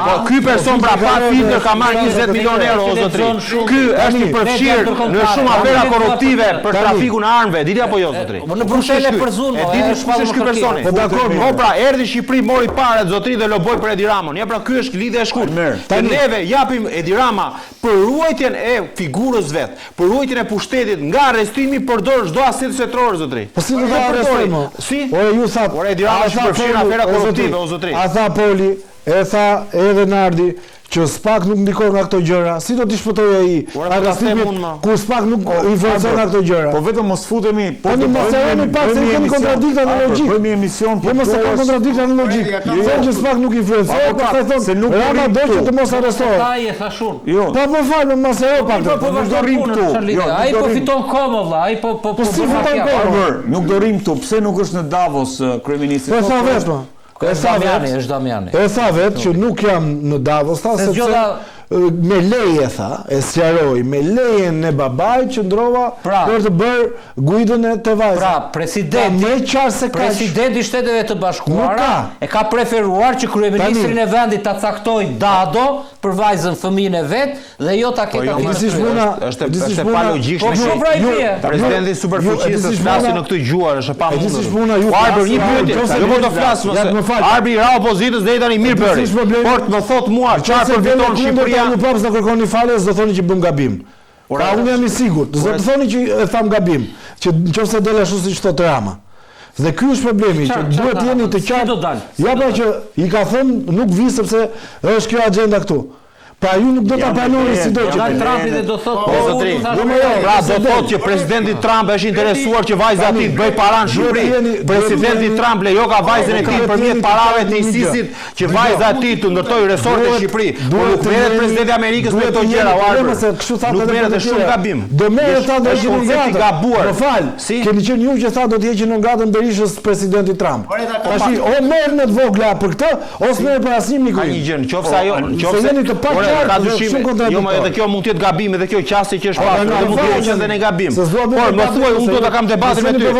Po ky person pra pa filtr ka marrë 20 milionë euro, o zotri. Ky është i përfshirë në shumë afera korruptive për trafikun e armëve, diti apo jo, zotri? Në Bruxelles për zunë, e diti kush është ky personi? Po dakor, po pra erdhi në Shqipëri, mori parë zotri dhe loboi për Edi Ramën. Ja pra ky është lidhja e shkurtë. Të neve japim Edi Rama për ruajtjen e figurës vet, për ruajtjen e pushtetit nga arrestimi përdor çdo aset setror, zotri. Po si do ta arrestojmë? Si? Ore ju thatë. Ore Edi Rama është përfshirë në afera korruptive, o zotri. A tha Poli, e tha edhe Nardi që SPAK nuk ndikon nga këto gjëra. Si do t'i shpëtojë ai arrestimit kur SPAK nuk influencon nga këto gjëra? Po vetëm mos futemi, tani mos e jemi pak se kemi kontradikta në logjik. Bëjmë emision po mos e ka kontradikta në logjik. Thonë që SPAK nuk influencon, pastaj thonë se nuk Rama do që të mos arrestohet. Ai e thashun. Jo. Po më fal, mos e pak. Po do rrim këtu. Ai po fiton kohë valla, ai po si fiton kohë? Nuk do rrim këtu. Pse nuk është në Davos kryeministri? Po sa vetëm. E sa vetë që nuk jam në Davos, tha sepse me leje, tha, e sqaroi, me lejen e babait që ndrova për të bërë guidën e të vajzës. Pra, presidenti i Shteteve të Bashkuara e ka preferuar që kryeministrin e vendit ta caktojë dado për vajzën, fëmijën e vet dhe jo ta ketë është pa logjikshme. Presidenti superfuqisë flasin në këtë gjuhë, është pa mundur. Arbër një pyetje, jo do flas mos. Arbri ra opozitës deri tani mirë bëri. Por më thot mua çfarë përfiton Shqipëria? Ju prapë s'do kërkoni falje, s'do thoni që bëm gabim. Pra unë jam i sigurt, s'do të thoni që e tham gabim, që nëse del ashtu siç thotë Rama. Dhe ky është problemi, që duhet jeni të qartë. Ja pra që i ka thënë nuk vi sepse është kjo agenda këtu. Pra ju nuk do ta pranoni sido që Trumpi dhe do thotë pra do thotë që presidenti Trump është interesuar që vajza e tij të bëj para në Shqipëri. Presidenti Trump lejo ka vajzën e tij përmjet parave të ISIS-it që vajza e tij të ndërtojë resortin në Shqipëri. Nuk merret presidenti i Amerikës me këto gjëra, nuk merret shumë gabim. Do merret ta do koncepti gabuar. Po fal, keni qenë ju që tha do të heqin në gatën Berishës presidenti Trump. Tash o merr në të vogla për këtë, ose merr për asnjë miku. Ka një gjë, nëse ajo, nëse ka dyshim, jo më edhe kjo mund të jetë gabim edhe kjo qasje që është pasur, mund të jetë edhe në gabim. Por më thuaj, unë do ta kam debatin me ty. Jo më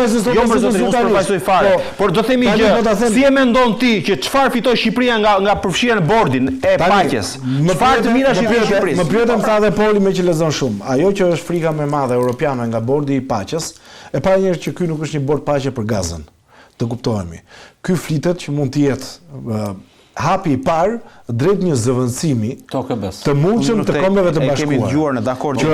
zotëri, unë përfaqësoj fare. Por do themi gjë, si e mendon ti që çfarë fitoi Shqipëria nga përfshirja në bordin e paqes? Çfarë të mira shitoi Shqipërisë? Më pyetëm tha dhe Poli me që lexon shumë. Ajo që është frika më e madhe europiane nga bordi i paqes, e para njerëz që ky nuk është një bord paqe për gazën. Të kuptohemi. Ky flitet që mund të jetë hapi I parë drejt një zëvendësimi të mundshëm të Kombeve të Bashkuara. Që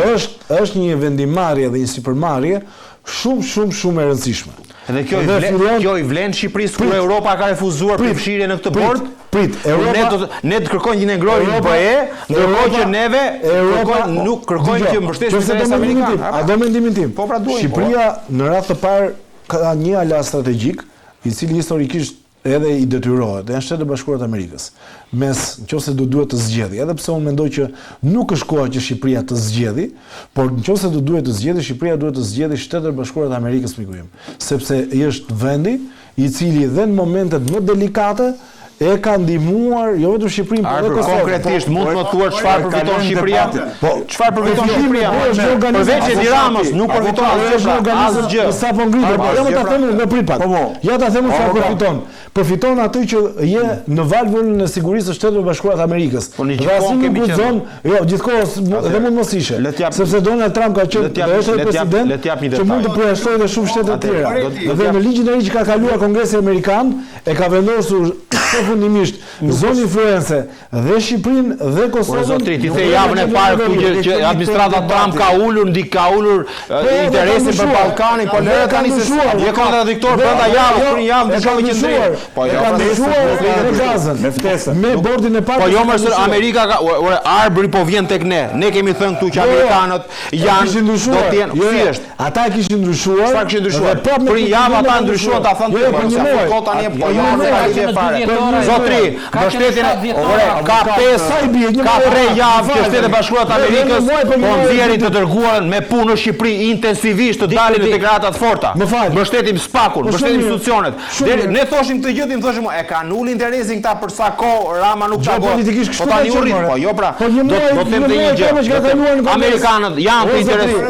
është një vendimarrje dhe një sipërmarrje shumë e rëndësishme. Dhe kjo I vlen Shqipërisë kur Europa ka refuzuar përfshirje në këtë bord? Ne të kërkojnë që ne ngrohemi në BE, ndërkohë që neve nuk kërkojnë që mbështesim interesat amerikanë. A do mendimin tim? Shqipëria në radhë të parë ka një ala strategjik, I cili historikisht edhe I detyrohet, janë Shtetet e Bashkuara të Amerikës, nëse duhet të zgjedhë, edhe pse unë mendoj që nuk është koha që Shqipëria të zgjedhë, por nëse duhet të zgjedhë, Shqipëria duhet të zgjedhë Shtetet e Bashkuara të Amerikës, miku im, sepse është vendi I cili dhe në momentet më delikate e ka ndihmuar jo vetëm Shqipërinë, por edhe Kosovën. Konkretisht mund të thuar çfarë përfiton Shqipëria? Çfarë përfiton Shqipëria? Përveç Edi Ramës, nuk përfiton asgjë. Sapo ngritet, jo ta themi në pripat. Ja ta themi çfarë përfiton. Përfiton atë që je në valvulën e sigurisë së Shteteve Bashkuara të Amerikës. Dhe asnjë nuk guxon, jo, gjithkohës dhe mund mos ishe. Sepse Donald Trump ka qenë president që mund të përjashtojë edhe shumë shtete të tjera. Dhe në ligjin e ri që ka kaluar Kongresi Amerikan e ka vendosur përfundimisht zonë influence dhe Shqipërinë dhe Kosovën. Zotri, ti the javën e parë që administrata Trump ka ulur interesin për Ballkanin, po lëre tani se je kontradiktor brenda javës, për një javë dishon qendrim. Po jo, ka ndryshuar me gazën, me ftesën, me bordin e parë. Po jo, më Amerika ka arbëri po vjen tek ne. Ne kemi thënë këtu që amerikanët janë do të jenë thjesht. Ata kishin ndryshuar. Çfarë kishin ndryshuar? Për një javë ata ndryshuan, ta thonë ti, po sa tani po jo, ne fare. Zotri, mbështetjen ka 3 javë që Shtetet e Bashkuara të Amerikës po nxjerrin të dërguaren me punë në Shqipëri intensivisht të dalin në deklaratat forta. Mbështetim SPAK-un, mbështetim institucionet. Ne thoshim këtë gjë, tim thoshim e kanë ulë interesin këta për sa kohë Rama nuk ka bërë. Po tani u rrit, po jo pra. Do të them të një gjë. Amerikanët janë të interesuar.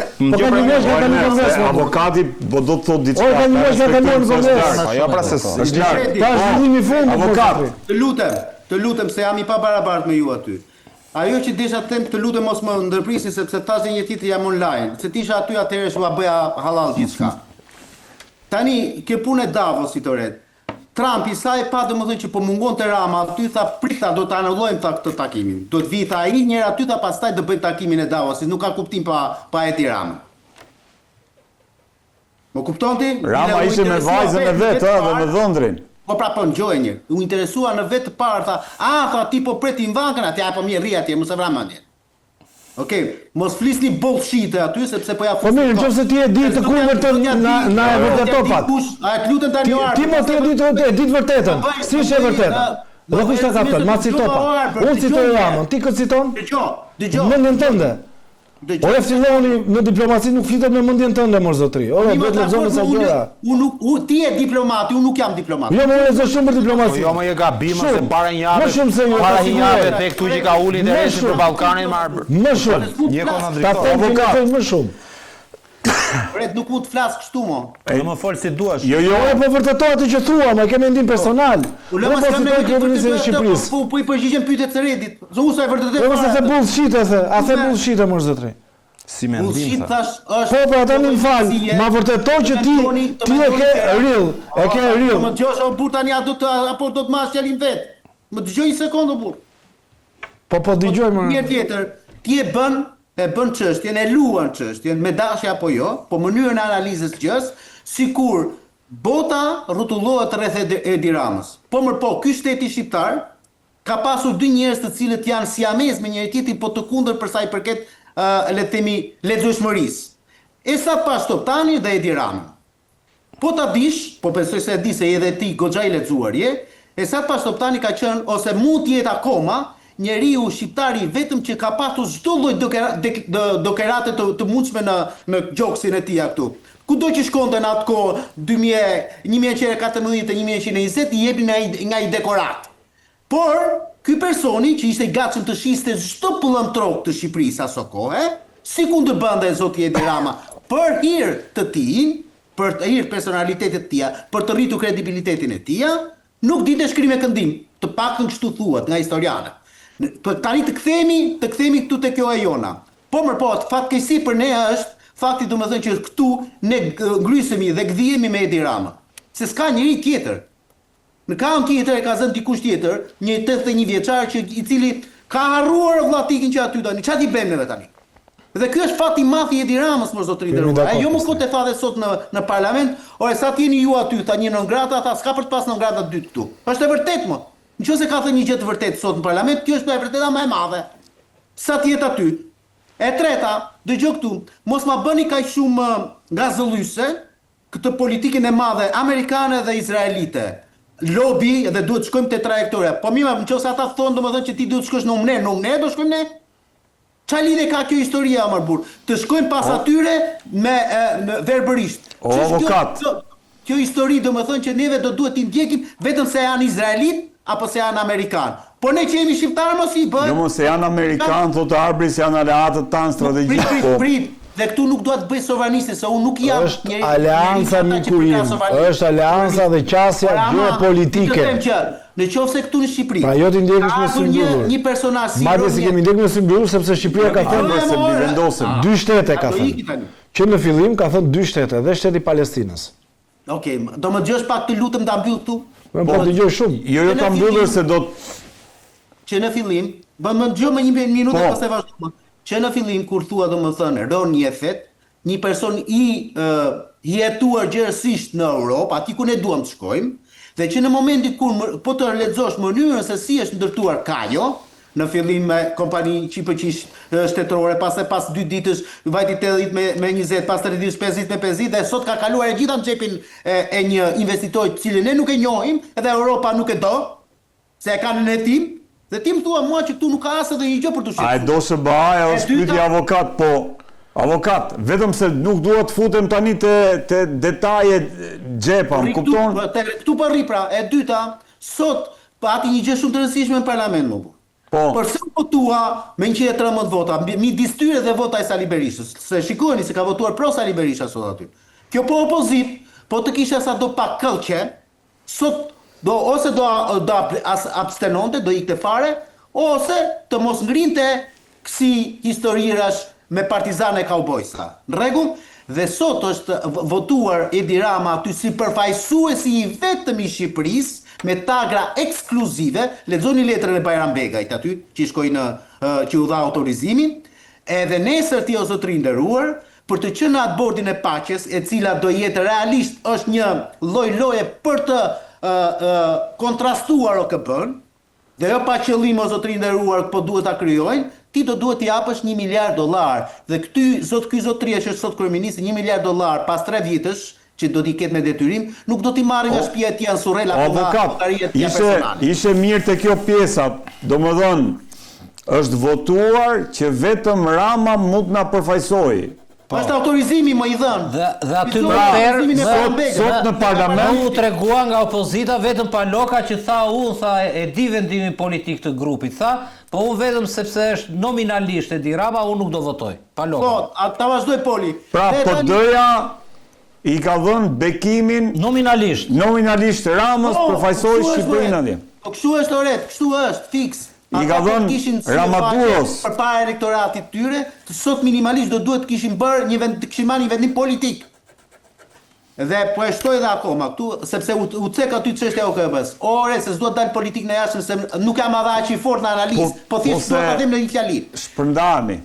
Avokati do të thotë diçka. Po jo pra se Të lutem se jam I pabarabartë me ju aty. Ajo që desha të them, të lutem mos më ndërprisni sepse tash një tjetër jam online. Se tisha aty atëherë s'u bëja halal gjithçka. Tani kjo punë e Davosit të ret. Trump I sa e pa domethënë që po mungonte Rama, aty tha prita do ta anullojmë këtë takimin. Do të vi tha ai njëherë aty tha pastaj do bëjmë takimin e Davosit, nuk ka kuptim pa Edi Rama. Më kupton ti? Rama ishte me vajzën e vet, dhe me dhëndrin. Po pra po ngjoj një. U interesua në vetë të parë tha, tha ti po preti mbankën atje, po mirë rri atje, mos e vram atje. Okej, mos flisni bullshit aty sepse po ja fus. Po mirë, nëse ti e di të kur vërtet na e vërteto pak. A e lutem tani orë. Ti mos e di të vërtetën. Si është e vërtetë? Dhe kush ta kapton? Ma cito pa. Unë citoj Ramën, ti kë citon? Dëgjoj. Mendjen tënde. Ore filloni në diplomaci nuk flitet me mendjen tënde mor zotri. Ore duhet lexoni sa gjëra. Unë ti je diplomati, unë nuk jam diplomat. Jo, më lexo shumë për diplomaci. Jo, më je gabim se para një javë tek këtu që ka ulë interesin për Ballkanin më shumë. Një kontradiktor. Avokat më shumë. Ret nuk mund të flas kështu mo. Do më fol si duash. Jo, po vërtetoj atë që thua, më ke mendim personal. Unë mos kam mendim të Shqipërisë. Po I përgjigjem pyetjet së Redit. Zonë e vërtetë. Po se bullshit e the, a the bullshit mor zotri. Si mendim bullshit thash është. Po ata më fal, ma vërtetoj që ti e ke real, e ke real. Më dëgjosh o burr tani apo do të marrësh fjalin vet. Më dëgjoj një sekondë burr. Po dëgjoj më. Mirë tjetër, ti e bën çështjen, e luan çështjen me dashje apo jo, po mënyrën e analizës gjës, sikur bota rrotullohet rreth Edi Ramës. Po ky shteti shqiptar ka pasur 2 njerëz të cilët janë siamez me njëri tjetrin, po të kundër për sa I përket le të themi lexueshmërisë. Esat Pashtoptani dhe Edi Rama. Po ta dish, po besoj se e di se edhe ti goxha I lexuar je, Esat Pashtoptani ka qenë ose mund të jetë akoma njeriu shqiptari vetëm që ka pasur çdo lloj dokerate të mundshme në gjoksin e tij këtu. Kudo që shkonte në atë kohë 1914-1920 I jepnin nga I dekorat. Por ky personi që ishte I gatshëm të shiste çdo pëllëmtrok të Shqipërisë aso kohë, si kundërbënte zoti Edi Rama për hir të tij, për të hir personalitetit të tij, për të rritur kredibilitetin e tij, nuk dinte shkrim e këndim, të paktën kështu thuhet nga historianët. Tani të kthehemi këtu te kjo e jona. Po fatkeqësi për ne është fakti domethënë që këtu ne ngrysemi dhe gdhihemi me Edi Rama. Se s'ka njëri tjetër. Në kanë tjetër e ka zënë dikush tjetër, një 81 vjeçar i cili ka harruar vllatikin që aty tani. Çfarë i bëjmë neve tani? Dhe ky është fati i madh i Edi Ramës, më zotëri nderuar. Ai jo më kot e tha dhe sot në parlament, ore sa t'jeni ju aty, tha një non grata, tha s'ka për të pas non grata dytë këtu. Është e vërtetë më. Nëse ka thënë një gjë të vërtetë sot në parlament, kjo është e vërteta më e madhe. Sa t'jet aty. E treta, dëgjoj këtu, mos ma bëni kaq shumë gazëllyse këtë politikën e madhe amerikane dhe izraelite. Lobby dhe duhet shkojmë te trajektoria. Po mirë, nëse ata thonë domethënë që ti duhet shkosh në UMNE, do shkojmë ne. Çfarë lidhje ka kjo historia Amarbur? Të shkojmë pas atyre me verbërisht. O avokat. Kjo histori domethënë që neve do duhet t'i ndjekim vetëm se janë izraelit apo se janë amerikan. Po ne që jemi shqiptarë mos i bëjmë. Jo mos se janë amerikan, thotë Arbri se janë aleatët tanë strategjik. Prit. Dhe këtu nuk do të bëj sovraniste, se unë nuk jam është aleanca mikurim, është aleanca dhe qasja geopolitike. Në qoftë se këtu në Shqipëri. Pra jo t'i ndjekësh me symbolur. Një personazh si madje si kemi ndjekur me symbolur sepse Shqipëria ka thënë se vendosen. 2 shtete ka thënë. Që në fillim ka thënë 2 shtete dhe shteti i Palestinës. Okej, do më dëgjosh pak të lutem ta mbyll këtu? Po dëgjoj shumë. Jo ta mbyllër se do që në fillim, më dëgjoj më një minutë pastaj vazhdojmë. Që në fillim kur thua domethënë Ron Jefet, një person i jetuar gjerësisht në Europë, aty ku ne duam të shkojmë, dhe që në momentin kur po të lexosh mënyrën se si është ndërtuar Kajo, në fillim me kompani QPQ shtetërore, pastaj pas 2 ditësh vajti 80 me 20, pas 3 ditësh 50 me 50 dhe sot ka kaluar e gjitha në xhepin e një investitori të cilin ne nuk e njohim, edhe Europa nuk e do, se e kanë në hetim. Dhe ti më thua mua që këtu nuk ka as edhe një gjë për të shqetësuar. A e do së bëhaj, o s'pyti avokat, po avokat, vetëm se nuk duhet të futem tani te detaje xhepa, më kupton? Këtu po rri pra, e dyta, sot pati një gjë shumë të rëndësishme në parlament më bu. Po. Përse votua me 113 vota, midis tyre dhe vota e Sali Berishës. Se shikojeni se ka votuar pro Sali Berisha sot aty. Kjo po opozit, po të kisha sa do pak këllqe, sot ose do abstenonte, do ikte fare, ose të mos ngrinte kësi historirash me partizane kaubojsa. Në rregull? Dhe sot është votuar Edi Rama aty si përfaqësuesi i vetëm i Shqipërisë, me tagra ekskluzive, lexoni letrën e Bajram Begajt aty, që shkoi që u dha autorizimin, edhe nesër ti o zotëri nderuar, për të qenë atë bordin e paqes, e cila do jetë realisht është një lloj-lloje për të kontrastuar OKB-n, dhe jo pa qëllim o zotëri nderuar, po duhet ta krijojnë, ti do duhet t'i japësh $1 miliard. Dhe ky zotëria që është sot kryeministri, $1 miliard pas 3 vitësh, që do t'i ketë me detyrim, nuk do t'i marrë nga shtëpia e tij Ansurrela apo nga lotaria e tij personale. Ishe mirë te kjo pjesa, domethënë është votuar që vetëm Rama mund na përfaqësojë. Është autorizimi më i dhënë. Dhe aty më herë sot në parlament u tregua nga opozita vetëm Paloka që tha e di vendimin politik të grupit, tha, po unë vetëm sepse është nominalisht Edi Rama, unë nuk do votoj. Paloka. Po, ta vazhdoj Poli. Pra PD-ja i ka dhënë bekimin nominalisht Ramës përfaqësoi Shqipërinë atje. Po kështu është oret, kështu është fiks. I ka dhënë Ramaduros përpara elektoratit tyre, sot minimalisht do duhet kishin bërë kishin marrë një vendim politik. Dhe po e shtoj dhe akoma këtu, sepse u cek aty çështja e OKB-s. Ore, se s'duhet dal politik në jashtë, se nuk jam edhe aq i fortë në analizë, po thjesht do ta them në një fjali. Shpërndahemi.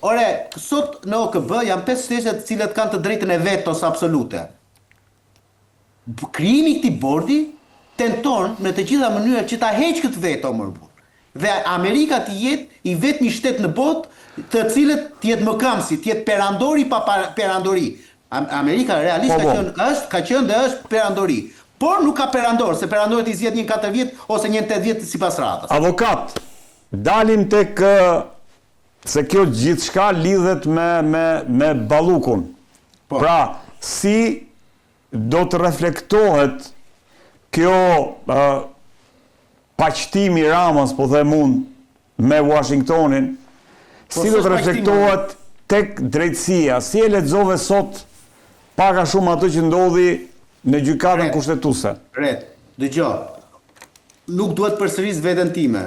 Ore, sot në OKB janë 5 shtete të cilat kanë të drejtën e vetos absolute. Krijimi i këtij bordi tenton në të gjitha mënyrat që ta heqë këtë veto më burr. Dhe Amerika të jetë i vetmi shtet në botë të cilët të jetë mëkamësi, të jetë perandori pa perandori. Amerika realisht ka qenë dhe është perandori. Por nuk ka perandor, se perandorët i zgjedh një 4 vjet ose një 8 vjet sipas radhës. Avokat, dalim tek se kjo gjithçka lidhet me Ballukun. Po. Pra, si do të reflektohet kjo paqëtimi Ramës, po them unë, me Washingtonin, si do të reflektohet tek drejtësia, si e lexove sot pak a shumë ato që ndodhi në gjykatën kushtetuese. Ret, dëgjoj. Nuk duhet përsëris veten time.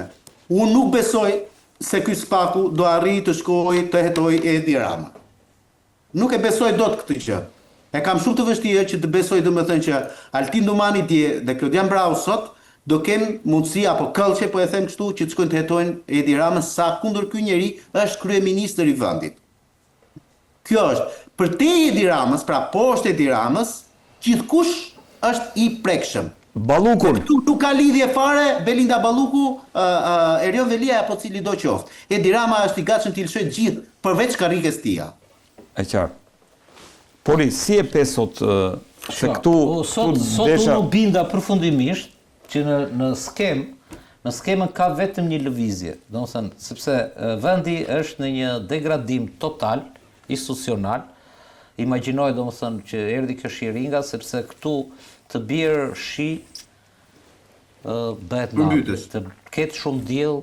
Unë nuk besoj se ky spaku do arrijë të shkojë të hetoj Edi Rama. Nuk e besoj dot këtë gjë. E kam shumë të vështirë që të besoj domethënë që Altin Domani dje dhe Klodian Brau sot do kenë mundësi apo këllçe, po e them kështu, që të shkojnë të hetojnë Edi Ramën sa kundër ky njeri është kryeministër i vendit. Kjo është për te Edi Ramës, pra poshtë Edi Ramës, gjithkush është i prekshëm. Ballukun. Tu ka lidhje fare Belinda Balluku, Erion Velia apo cili do qoftë. Edi Rama është i gatshëm të lëshojë gjithë përveç karrikës tia. E qartë. Por si e pe sot se këtu Sot unë binda përfundimisht që në skemën ka vetëm një lëvizje, domethënë sepse vendi është në një degradim total institucional. Imagjinoj domethënë që erdhi kjo shiringa sepse këtu të bjerë shi bëhet natë, të ketë shumë diell,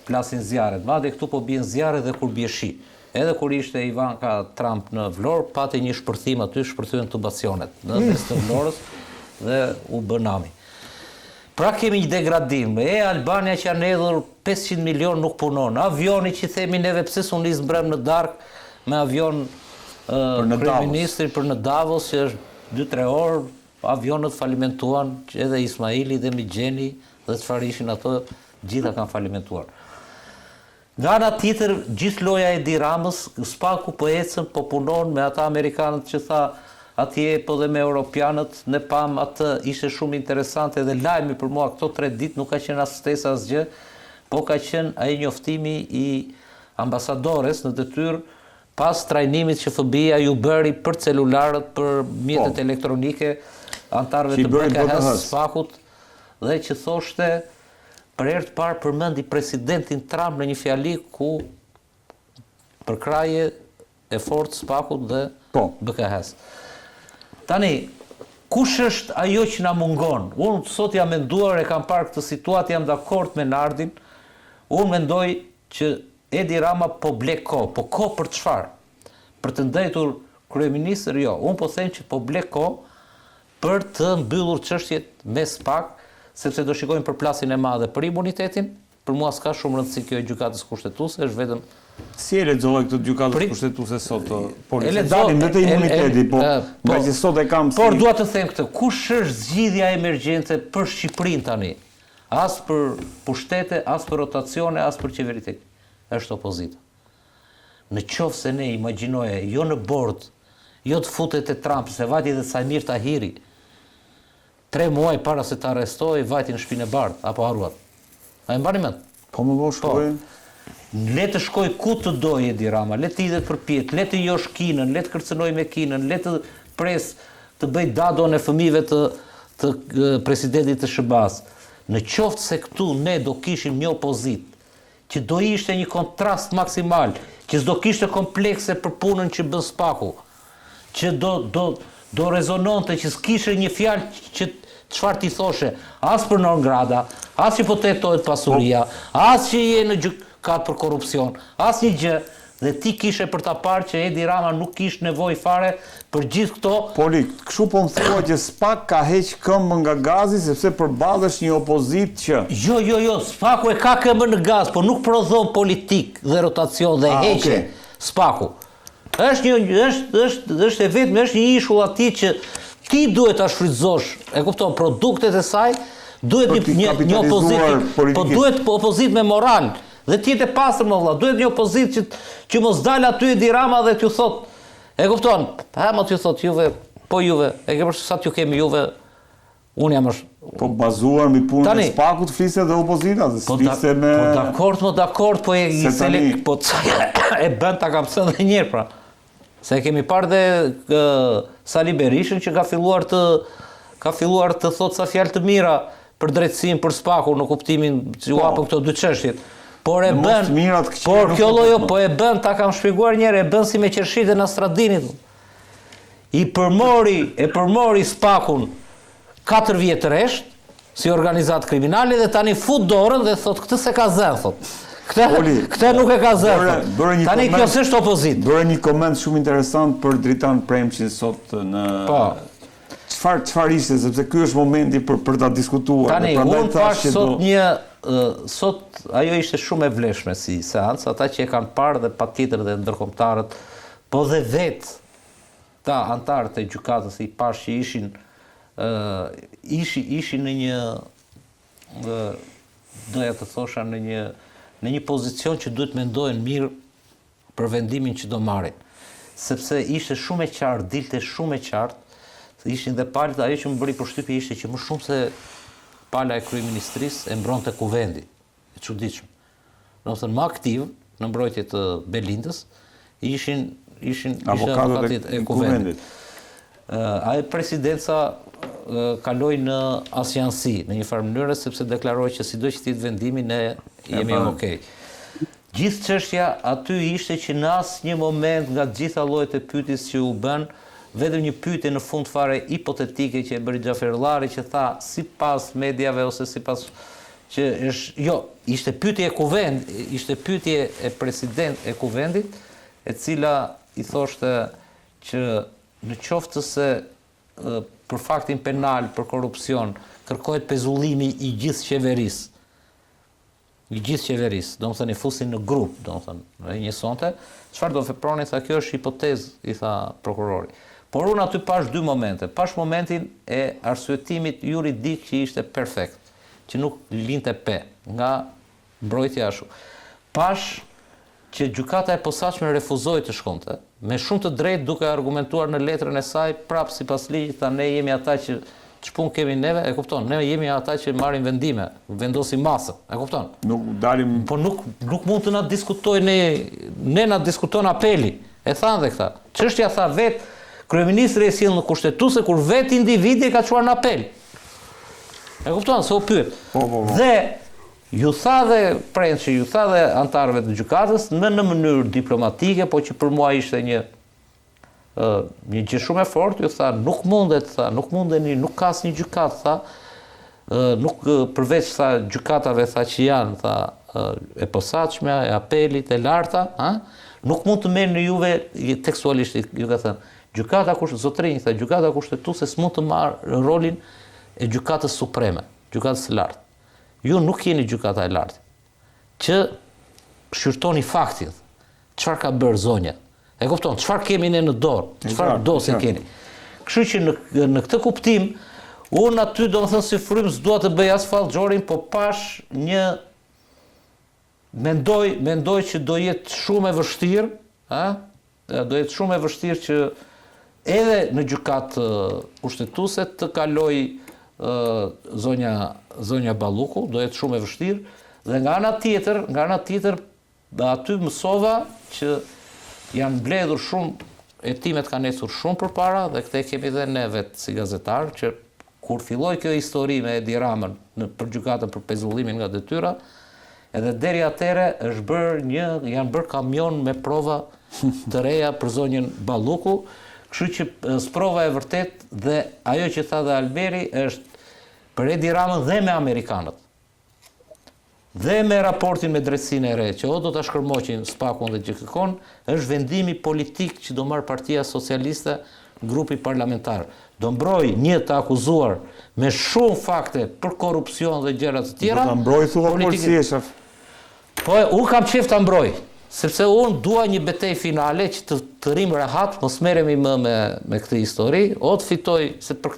plasin zjarret. Madje këtu po bien zjarre dhe kur bie shi. Edhe kur ishte Ivanka Trump në Vlorë, pati një shpërthim aty, shpërthyen tubacionet në mes të Vlorës dhe u bë nami. Pra kemi një degradim. Albania që janë hedhur 500 milion nuk punon. Avioni që themi neve pse s'u nis mbrëm në darkë me avion kryeministri për në Davos, që është 2-3 orë, avionët falimentuan, edhe Ismaili dhe Migjeni dhe çfarë ishin ato, gjitha kanë falimentuar. Nga ana tjetër, gjithë loja e Edi Ramës, spaku po ecën, po punon me ata amerikanët që tha atje, po dhe me europianët, ne pam atë, ishte shumë interesante dhe lajmi për mua këto 3 ditë nuk ka qenë as ftesë asgjë, po ka qenë ai njoftimi i ambasadores në detyrë pas trajnimit që FBI ju bëri për celularët, për mjetet elektronike, antarëve të BKH-s spakut, dhe që thoshte për herë të parë përmendi presidentin Trump në një fjali ku përkraje e fortë spakut dhe BKH-s. Tani, kush është ajo që na mungon? Unë sot jam menduar, e kam parë këtë situatë, jam dakord me Nardin. Unë mendoj që Edi Rama po blek kohë, po kohë për çfarë? Për të ndëjtur kryeministër, jo. Unë po them që po blek kohë për të mbyllur çështjet me SPAK, sepse do shikojmë përplasjen e madhe për imunitetin. Për mua s'ka shumë rëndësi kjo e gjykatës kushtetuese, është vetëm si e lexoj këtë gjykatës kushtetuese sot, por dalim vetë imuniteti, po nga që sot e kam. Por dua të them këtë, kush është zgjidhja emergjente për Shqipërinë tani? As për pushtete, as për rotacione, as për qeveritet. Është opozita. Në qoftë se ne imagjinoje, jo në bord, jo të futet e Trump, se vajti dhe Samir Tahiri, 3 muaj para se të arrestoj, vajti në shtëpinë e bardhë, apo harruat. A e mbani mend? Po më bëu shkoj. Le të shkoj ku të dojë Edi Rama, le të idhet përpjet, le të josh kinën, le të kërcënoj me kinën, le të pres të bëj dadon e fëmijëve të presidentit të SBA-s. Në qoftë se këtu ne do kishim një opozit që do ishte një kontrast maksimal, që s'do kishte komplekse për punën që bën SPAK-u, që do rezononte, që s'kishte një fjalë që çfarë ti thoshe, as për non grada, as që po tetohet pasuria, as që je në gjykat për korrupsion, as një gjë, dhe ti kishe për ta parë që Edi Rama nuk kishte nevojë fare për gjithë këto. Poli, kështu po më thua që SPAK ka heq këmbën nga gazi sepse përballesh një opozit që Jo, SPAK-u e ka këmbën në gaz, po nuk prodhon politik dhe rotacion dhe heqe. SPAK-u. Është e vetëm, është një ishull aty që ti duhet ta shfrytëzosh, e kupton, produktet e saj, duhet një opozit, po duhet opozit me moral. Dhe ti jetë pastër më vëlla, duhet një opozit që mos dalë aty Edi Rama dhe t'ju thot, e kupton, më t'ju thot juve, e ke përshë sa t'ju kemi juve, unë jam është. Po bazuar mi punën e SPAK-ut fliste dhe opozita, dhe fliste me... Po dakord, po e bën ta kam thënë dhe njerë pra. Se kemi parë dhe Sali Berishën që ka filluar të thot sa fjalë të mira për drejtësinë për SPAK-un në kuptimin që u hapën këto dy çështjet. Por e bën, por kjo lloj po e bën, ta kam shpjeguar një herë, e bën si me qershitën e Astradinit. E përmori SPAK-un 4 vjet rresht si organizatë kriminale dhe tani fut dorën dhe thot këtë se ka zënë, thot. Këtë nuk e ka zënë. Tani kjo s'është opozit. Bëre një koment shumë interesant për Dritan Premçin sot në çfarë ishte, sepse ky është momenti për ta diskutuar. Tani unë thash sot ajo ishte shumë e vlefshme si seancë, ata që e kanë parë dhe patjetër dhe ndërkombëtarët, po dhe vetë këta antarët e gjykatës i pash që ishin në një doja të thosha në një pozicion që duhet mendojnë mirë për vendimin që do marrin. Sepse ishte shumë e qartë, dilte shumë e qartë, ishin dhe palët, ajo që më bëri përshtypje ishte që më shumë se pala e kryeministrisë e mbronte kuvendi. E çuditshme. Domethënë më aktiv në mbrojtje të Belindës ishin avokatët e kuvendit. Ai presidenca kaloi në asjansi në një farë mënyrë sepse deklaroi që sido që të jetë vendimi ne jemi okay. Gjithë çështja aty ishte që në asnjë moment nga gjitha llojet e pyetjes që u bën, vetëm një pyetje në fund fare hipotetike që e bëri Xhaferllari që tha sipas mediave ose sipas që ishte pyetje e kuvend, ishte pyetje e president e kuvendit, e cila i thoshte që në qoftë se për faktin penal për korrupsion kërkohet pezullimi i gjithë qeverisë. Domethënë i fusin në grup, domethënë e njësonte, çfarë do veproni, tha kjo është hipotezë, i tha prokurori. Por unë aty pash dy momente. Pash momentin e arsyetimit juridik që ishte perfekt, që nuk linte pe nga mbrojtja ashtu. Pash që gjykata e posaçme refuzoi të shkonte, me shumë të drejtë duke argumentuar në letrën e saj, prapë sipas ligjit, tha ne jemi ata që ç'punë kemi neve, e kupton? Ne jemi ata që marrin vendime, vendosim masë, e kupton? Nuk dalim. Po nuk mund të na diskutojnë, ne na diskuton apeli. E thanë dhe këta. Çështja tha vet kryeministri e sjell në kushtetuese kur vet individi ka çuar në apel. E kupton se u pyet. Po. Dhe ju tha dhe Prençi, ju tha dhe antarëve të gjykatës në mënyrë diplomatike, po që për mua ishte një gjë shumë e fortë, ju tha nuk mundeni, nuk ka asnjë gjykatë, tha, nuk përveç tha gjykatave tha që janë tha e posaçme, e apelit, e larta, nuk mund të merrni juve tekstualisht ju ka thënë. Gjykata kushtetuese s'mund të marrë rolin e gjykatës supreme, gjykatës së lartë. Ju nuk jeni gjykata e lartë, që shqyrtoni faktin, çfarë ka bërë zonja. E kupton, çfarë kemi ne në dorë, çfarë dosje keni. Kështu që në këtë kuptim, unë aty domethënë si frym s'dua të bëj as fallxhorin, po pash një mendoj që do jetë shumë e vështirë, do jetë shumë e vështirë që edhe në gjykatë kushtetuese të kaloj zonja Balluku, do jetë shumë e vështirë, dhe nga ana tjetër aty mësova që janë mbledhur shumë, hetimet kanë ecur shumë përpara dhe këtë kemi dhe ne vetë si gazetar, që kur filloi kjo histori me Edi Ramën për gjykatën për pezullimin nga detyra, edhe deri atëre janë bërë kamion me prova të reja për zonjën Balluku, kështu që sprova e vërtet dhe ajo që tha dhe Alberi është për Edi Ramën dhe me amerikanët. Dhe me raportin me drejtsinë e re, që o do të shkërmoqin SPAK-un dhe GKK-n, është vendimi politik që do marrë Partia Socialiste, grupi parlamentar. Do mbroj një të akuzuar me shumë fakte për korrupsion dhe gjëra të tjera. Do të mbroj thua policia, shef. Po, unë kam qef të mbroj, sepse unë dua një betejë finale që të rrim rehat, mos merremi më me këtë histori, o të fitoj, se për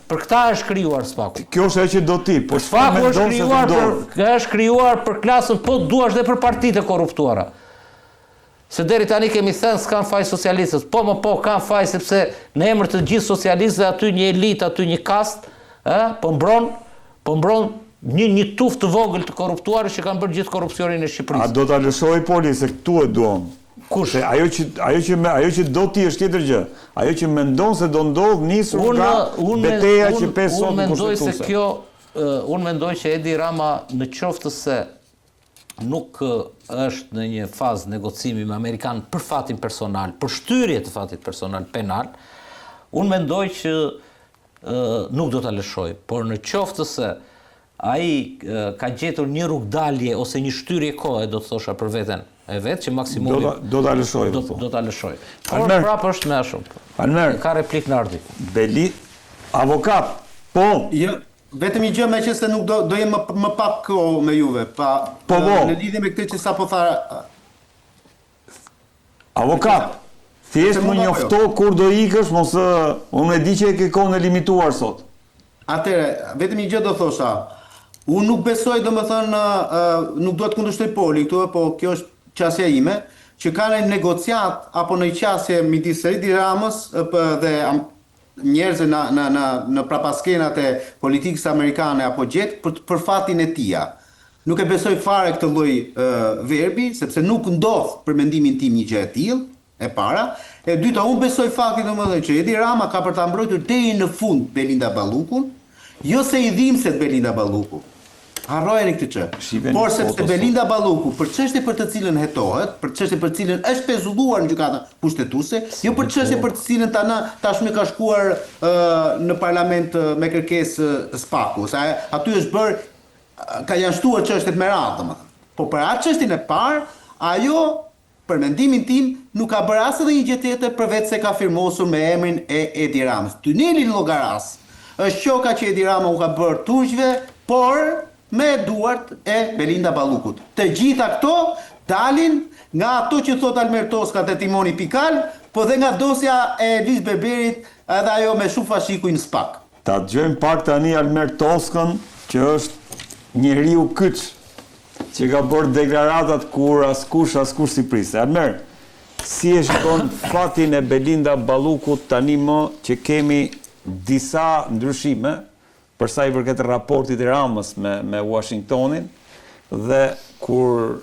këta është krijuar SPAK-u. Kjo është ajo që do ti, po SPAK-u është krijuar për klasën, po duash dhe për partitë e korruptuara. Se deri tani kemi thënë s'kan faj socialistët, po kanë faj sepse në emër të gjithë socialistëve aty një elitë, aty një kast, po mbron një tuft të vogël të korruptuarë që kanë bërë gjithë korrupsionin e Shqipërisë. A do ta lëshoj poli se këtu e duam? Kush? Ajo që do ti është tjetër gjë. Ajo që mendon se do ndodh nisur nga betejë që pesë sot në kushtetuese. Unë mendoj që Edi Rama në qoftë se nuk është në një fazë negocimi me Amerikan për fatin personal, për shtyrje të fatit personal penal, unë mendoj që nuk do ta lëshoj, por në qoftë se ai ka gjetur një rrugdalje ose një shtyrje kohe, do të thosha për veten e vet, që maksimumi do ta lëshoj. Do ta lëshoj. Por prapë është më shumë. Almer, ka replik Nardi. Beli, avokat. Po. Jo, vetëm një gjë me që se nuk do jem më pak kohë me juve, në lidhje me këtë që sapo tha. Avokat. Thjesht më njofto kur do ikësh, mos unë e di që e ke kohën e limituar sot. Atëre, vetëm një gjë do thosha. Unë nuk besoj, domethënë, nuk do të kundërshtoj Poli këtu, po kjo është qasja ime, që ka një negociat apo në qasje midis Edi Ramës dhe njerëzve në prapaskenat e politikës amerikane apo gjetë për fatin e tia. Nuk e besoj fare këtë lloj verbi, sepse nuk ndodh për mendimin tim një gjë e tillë, e para. E dyta, unë besoj faktin domethënë që Edi Rama ka për ta mbrojtur deri në fund Belinda Ballukun, jo se i dhimbset Belinda Balluku. Harrojeni këtë çë. Por sepse Belinda Balluku, për çështje për të cilën hetohet, për çështje për të cilën është pezulluar në gjykatën kushtetuese, jo për çështje për të cilën tashmë ka shkuar në parlament me kërkesë SPAK-u, se aty është bërë ka janë shtuar çështjet me radhë, domethënë. Po për atë çështjen e parë, ajo për mendimin tim nuk ka bërë as edhe një gjë tjetër përveç se ka firmosur me emrin e Edi Ramës. Tuneli në Llogaras është qoka që Edi Rama u ka bërë turqve, por me duart e Belinda Ballukut. Të gjitha këto dalin nga ato që thot Almer Toska te Timoni Pikal, po dhe nga dosja e Elis Berberit edhe ajo me shumë fashikuj në SPAK. Ta dëgjojmë pak tani Almer Toskën, që është njeriu kyç, që ka bërë deklaratat kur askush si priste. Almer, si e shikon fatin e Belinda Ballukut tani më që kemi disa ndryshime për sa i përket raportit e Ramës me Washingtonin, dhe kur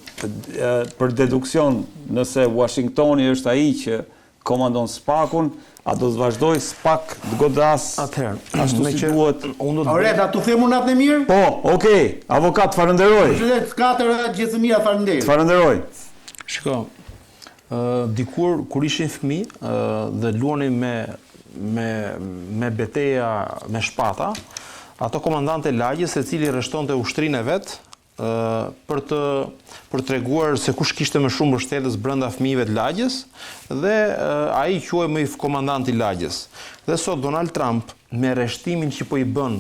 për deduksion nëse Washingtoni është ai që komandon SPAK-un, a do të vazhdoj SPAK të godas ashtu si duhet? Oreta, tu them unë atë mirë? Po, okay, avokat, falenderoj. Gjithëmira, falenderoj. Falenderoj. Shiko, dikur kur ishin fëmijë dhe luanin me beteja me shpata, ato komandante lagjes se cili rreshtonte ushtrinë e vet për treguar se kush kishte më shumë mbështetës brenda fëmijëve të lagjes, dhe ai quhej më i komandanti i lagjes. Dhe sot Donald Trump me rreshtimin që po i bën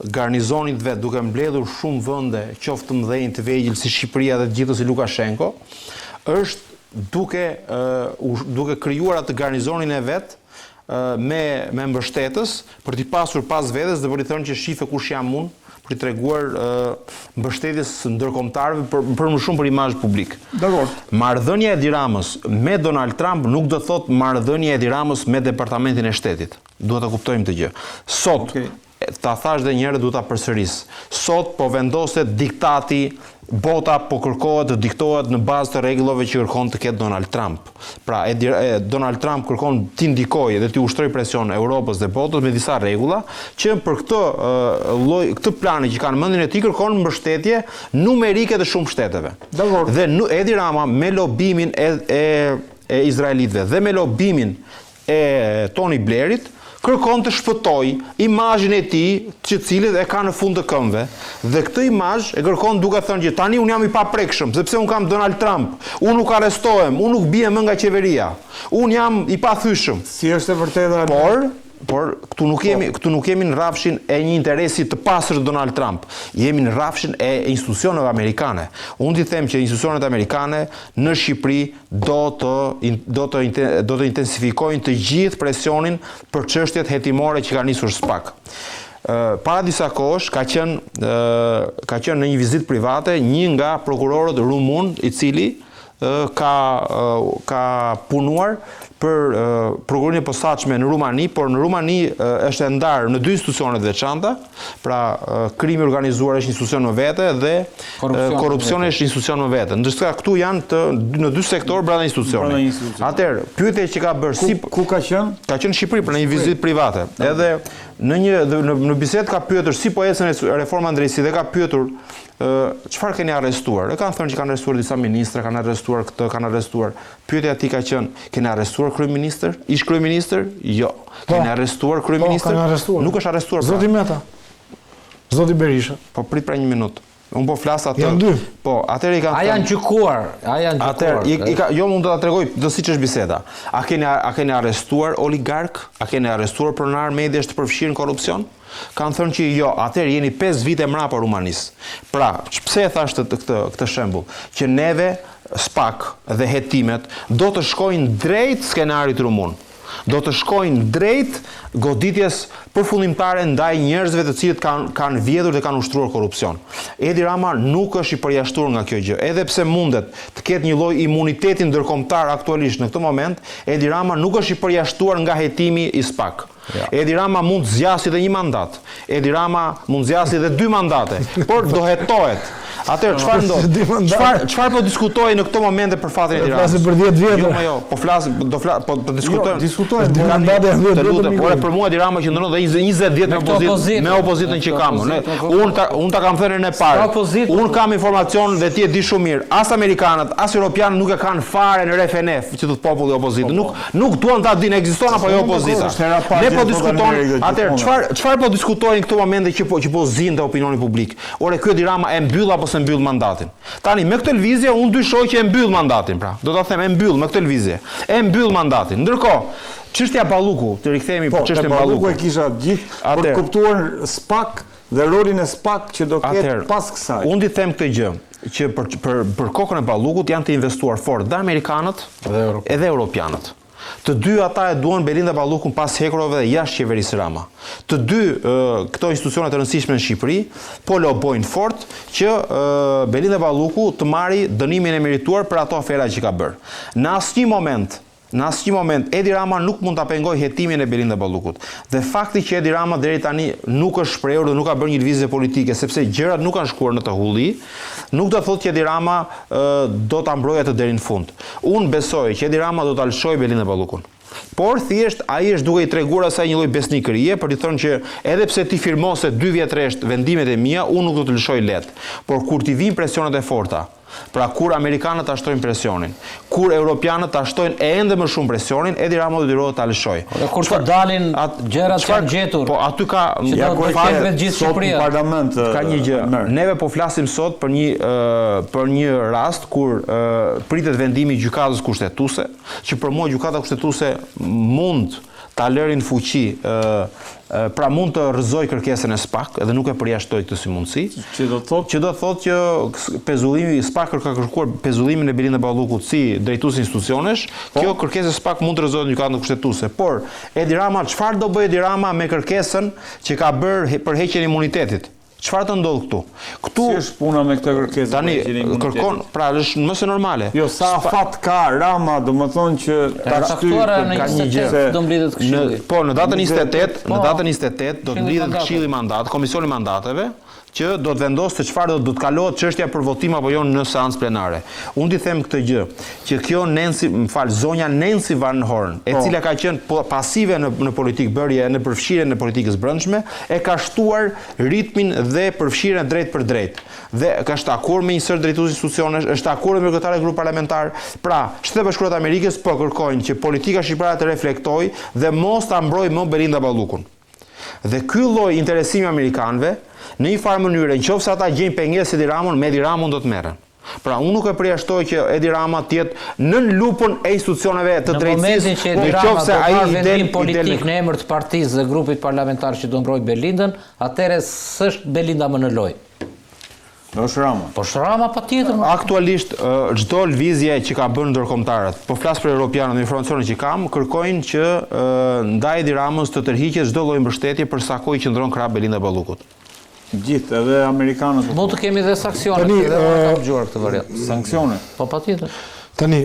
garnizonit vet, duke mbledhur shumë vende, qoftë të mëdhenj të vegjël si Shqipëria dhe të gjithë si Lukashenko, është duke krijuar atë garnizonin e vet me mbështetës për t'i pasur pas vetes dhe për t'i thënë që shife kush jam unë, për t'i treguar mbështetjes ndërkombëtarëve për më shumë për imazh publik. Dakor. Marrëdhënia e Edi Ramës me Donald Trump nuk do thot marrëdhënia e Edi Ramës me Departamentin e Shtetit. Duhet ta kuptojmë këtë gjë. Sot, ta thash edhe një herë, duhet ta përsëris. Sot po vendoset diktati, bota po kërkohet të diktohet në bazë të rregullave që kërkon të ketë Donald Trump. Pra, Donald Trump kërkon t'i ndikojë dhe t'i ushtrojë presion Europës dhe botës me disa rregulla, që për këtë plani që kanë mendjen e tij kërkon mbështetje numerike të shumë shteteve. Dhe Edi Rama me lobimin e izraelitëve dhe me lobimin e Tony Blairit kërkon të shpëtoj imazhin e tij, që cilët e ka në fund të këmbëve, dhe këtë imazh e kërkon duke thënë që tani unë jam i paprekshëm, sepse unë kam Donald Trump, unë nuk arrestohem, unë nuk bie më nga qeveria, unë jam i pathyeshëm. Si është e vërtetë? Por këtu nuk jemi në rrafshin e një interesi të pastër të Donald Trump. Jemi në rrafshin e institucioneve amerikane. Unë t'i them që institucionet amerikane në Shqipëri do të intensifikojnë të gjithë presionin për çështjet hetimore që ka nisur SPAK. Para disa kohësh ka qenë në një vizitë private një nga prokurorët rumun, i cili ka punuar për prokurorinë e posaçme në Rumani, por në Rumani është e ndarë në dy institucione të veçanta, pra krimi organizuar është institucion më vete dhe korrupsioni është institucion më vete. Ndërsa këtu janë në dy sektorë brenda institucionit. Atëherë, pyetja që ka bërë si ku ka qenë? Ka qenë në Shqipëri për një vizitë private. Edhe në bisedë ka pyetur si po ecën reforma drejtësisë dhe ka pyetur çfarë keni arrestuar? E kanë thënë që kanë arrestuar disa ministra, kanë arrestuar këtë, kanë arrestuar. Pyetja e tij ka qenë, keni arrestuar kryeministër? Ish kryeministër? Jo. Keni arrestuar kryeministër? Nuk është arrestuar. Zoti Meta. Zoti Berisha. Po prit pra një minutë. Unë po flas atë. Janë dy. Po, atëherë i kanë thënë. A janë gjykuar? Atëherë, jo mund të ta tregoj do siç është biseda. A keni arrestuar oligark? A keni arrestuar pronar mediash të përfshirë në korrupsion? Kanë thënë që jo, atëherë jeni 5 vite mrapa Rumanisë. Pra, pse e thash këtë shembull? Që neve SPAK dhe hetimet do të shkojnë drejt skenarit rumun. Do të shkojnë drejt goditjes përfundimtare ndaj njerëzve të cilët kanë vjedhur dhe kanë ushtruar korrupsion. Edi Rama nuk është i përjashtuar nga kjo gjë. Edhe pse mundet të ketë një lloj imuniteti ndërkombëtar aktualisht në këtë moment, Edi Rama nuk është i përjashtuar nga hetimi i SPAK. Ja. Edi Rama mund zgjasë edhe një mandat. Edi Rama mund zgjasë edhe 2 mandate, por do hetohet. Atëherë çfarë ndodh? Çfarë po diskutojnë në këto momente për fatin e Edi Ramës? Flasim për 10 vjet. Jo, po diskutojnë. Diskutojnë mandate Por për mua Edi Rama qëndron dhe 20 vjet me opozitën që kam. Unë ta kam thënë në parë. Unë kam informacion dhe ti e di shumë mirë. As amerikanët, as europianët nuk e kanë fare në RFNF, që thotë populli i opozitës. Nuk duan ta dinë ekziston apo jo opozita. Ne po diskutojmë. Atëherë çfarë po diskutojnë në këto momente që po zinte opinioni publik? Ore ky Edi Rama e mbyll apo se mbyll mandatin. Tani me këtë lëvizje unë dyshoj që e mbyll mandatin, pra. Do ta them e mbyll me këtë lëvizje. E mbyll mandatin. Ndërkohë, çështja Balluku, të rikthehemi për çështjen Balluku. Balluku e kisha gjithë për të kuptuar SPAK dhe rolin e SPAK që do ketë pas kësaj. Unë di them këtë gjë, që për kokën e Ballukut janë të investuar fort dhe amerikanët edhe europianët. Të dy ata e duan Belinda Ballukun pas hekurave dhe jashtë qeverisë Rama. Të dy këto institucione të rëndësishme në Shqipëri po lobojnë fort që Belinda Balluku të marrë dënimin e merituar për ato afera që ka bërë. Në asnjë moment Edi Rama nuk mund ta pengojë hetimin e Belinda Ballukut. Dhe fakti që Edi Rama deri tani nuk është shprehur dhe nuk ka bërë një lëvizje politike sepse gjërat nuk kanë shkuar në të hulli, nuk do të thotë që Edi Rama do ta mbrojë atë deri në fund. Unë besoj që Edi Rama do ta lëshojë Belinda Ballukun. Por thjesht ai është duke i treguar asaj një lloj besnikërie për t'i thënë që edhe pse ti firmose 2 vjetresht vendimet e mia, unë nuk do të lëshoj lehtë. Por kur ti vijnë presionet e forta, pra kur amerikanët ta shtojnë presionin, kur europianët ta shtojnë ende më shumë presionin, Edi Rama do të ta lëshojë. Dhe kur të dalin gjërat që janë gjetur. Po aty ka gjithë Shqipëria. Parlament ka një gjë. Neve po flasim sot për një rast kur pritet vendimi i gjykatës kushtetuese, që për mua gjykata kushtetuese mund ta lërin fuqi, pra mund të rrëzoj kërkesën e SPAK dhe nuk e përjashtoj këtë si mundësi. Që do të thotë që pezullimi SPAK ka kërkuar pezullimin e Belinda Ballukut si drejtues institucionesh, kjo kërkesë e SPAK mund të rrëzohet në gjykatën kushtetuese. Por Edi Rama, çfarë do bëj Edi Rama me kërkesën që ka bërë për heqjen e imunitetit? Çfarë të ndodh këtu? Si është puna me këtë kërkesë? Tani kërkon, pra është më se normale. Jo, sa afat ka Rama, domethënë që ta shtyjë ka një gjë do mblidhet këshilli. Po, në datën 28 do të mblidhet këshilli mandat, komisioni mandateve, që do të vendosë se çfarë do të kalohet çështja për votim apo jo në seancë plenare. Unë di them këtë gjë, që kjo zonja Nancy Van Horn, e cila ka qenë pasive në politikbërje, në përfshirjen në politikës brendshme, e ka shtuar ritmin dhe përfshirjen drejt për drejt. Dhe ka shtakur me një sër drejtues institucionesh, është takuar me kryetare grup parlamentar. Pra, Shtetet Bashkuara të Amerikës po kërkojnë që politika shqiptare të reflektojë dhe mos ta mbrojë më Belinda Ballukun. Dhe ky lloj interesimi amerikanëve në një farë mënyrë, nëse ata gjejnë pengesë Edi Ramën, me Edi Ramën do të merren. Pra unë nuk e përjashtoj që Edi Rama të jetë në lupën e institucioneve të drejtësisë. Në momentin që Edi Rama do marrë vendim politik në emër të partisë dhe grupit parlamentar që do mbrojë Belindën, atëherë s'është Belinda më në lojë. Është Rama. Po Rama patjetër. Aktualisht çdo lëvizje që ka bërë ndërkombëtarët, po flas për europianët, me informacionin që kam, kërkojnë që ndaj Edi Ramës të tërhiqet çdo lloj mbështetje për sa kohë qëndron krah Belinda Ballukut. Gjithë, edhe amerikanët. Mund të kemi dhe sanksione, edhe ka dëgjuar këtë variant. Sanksione. Po patjetër. Tani,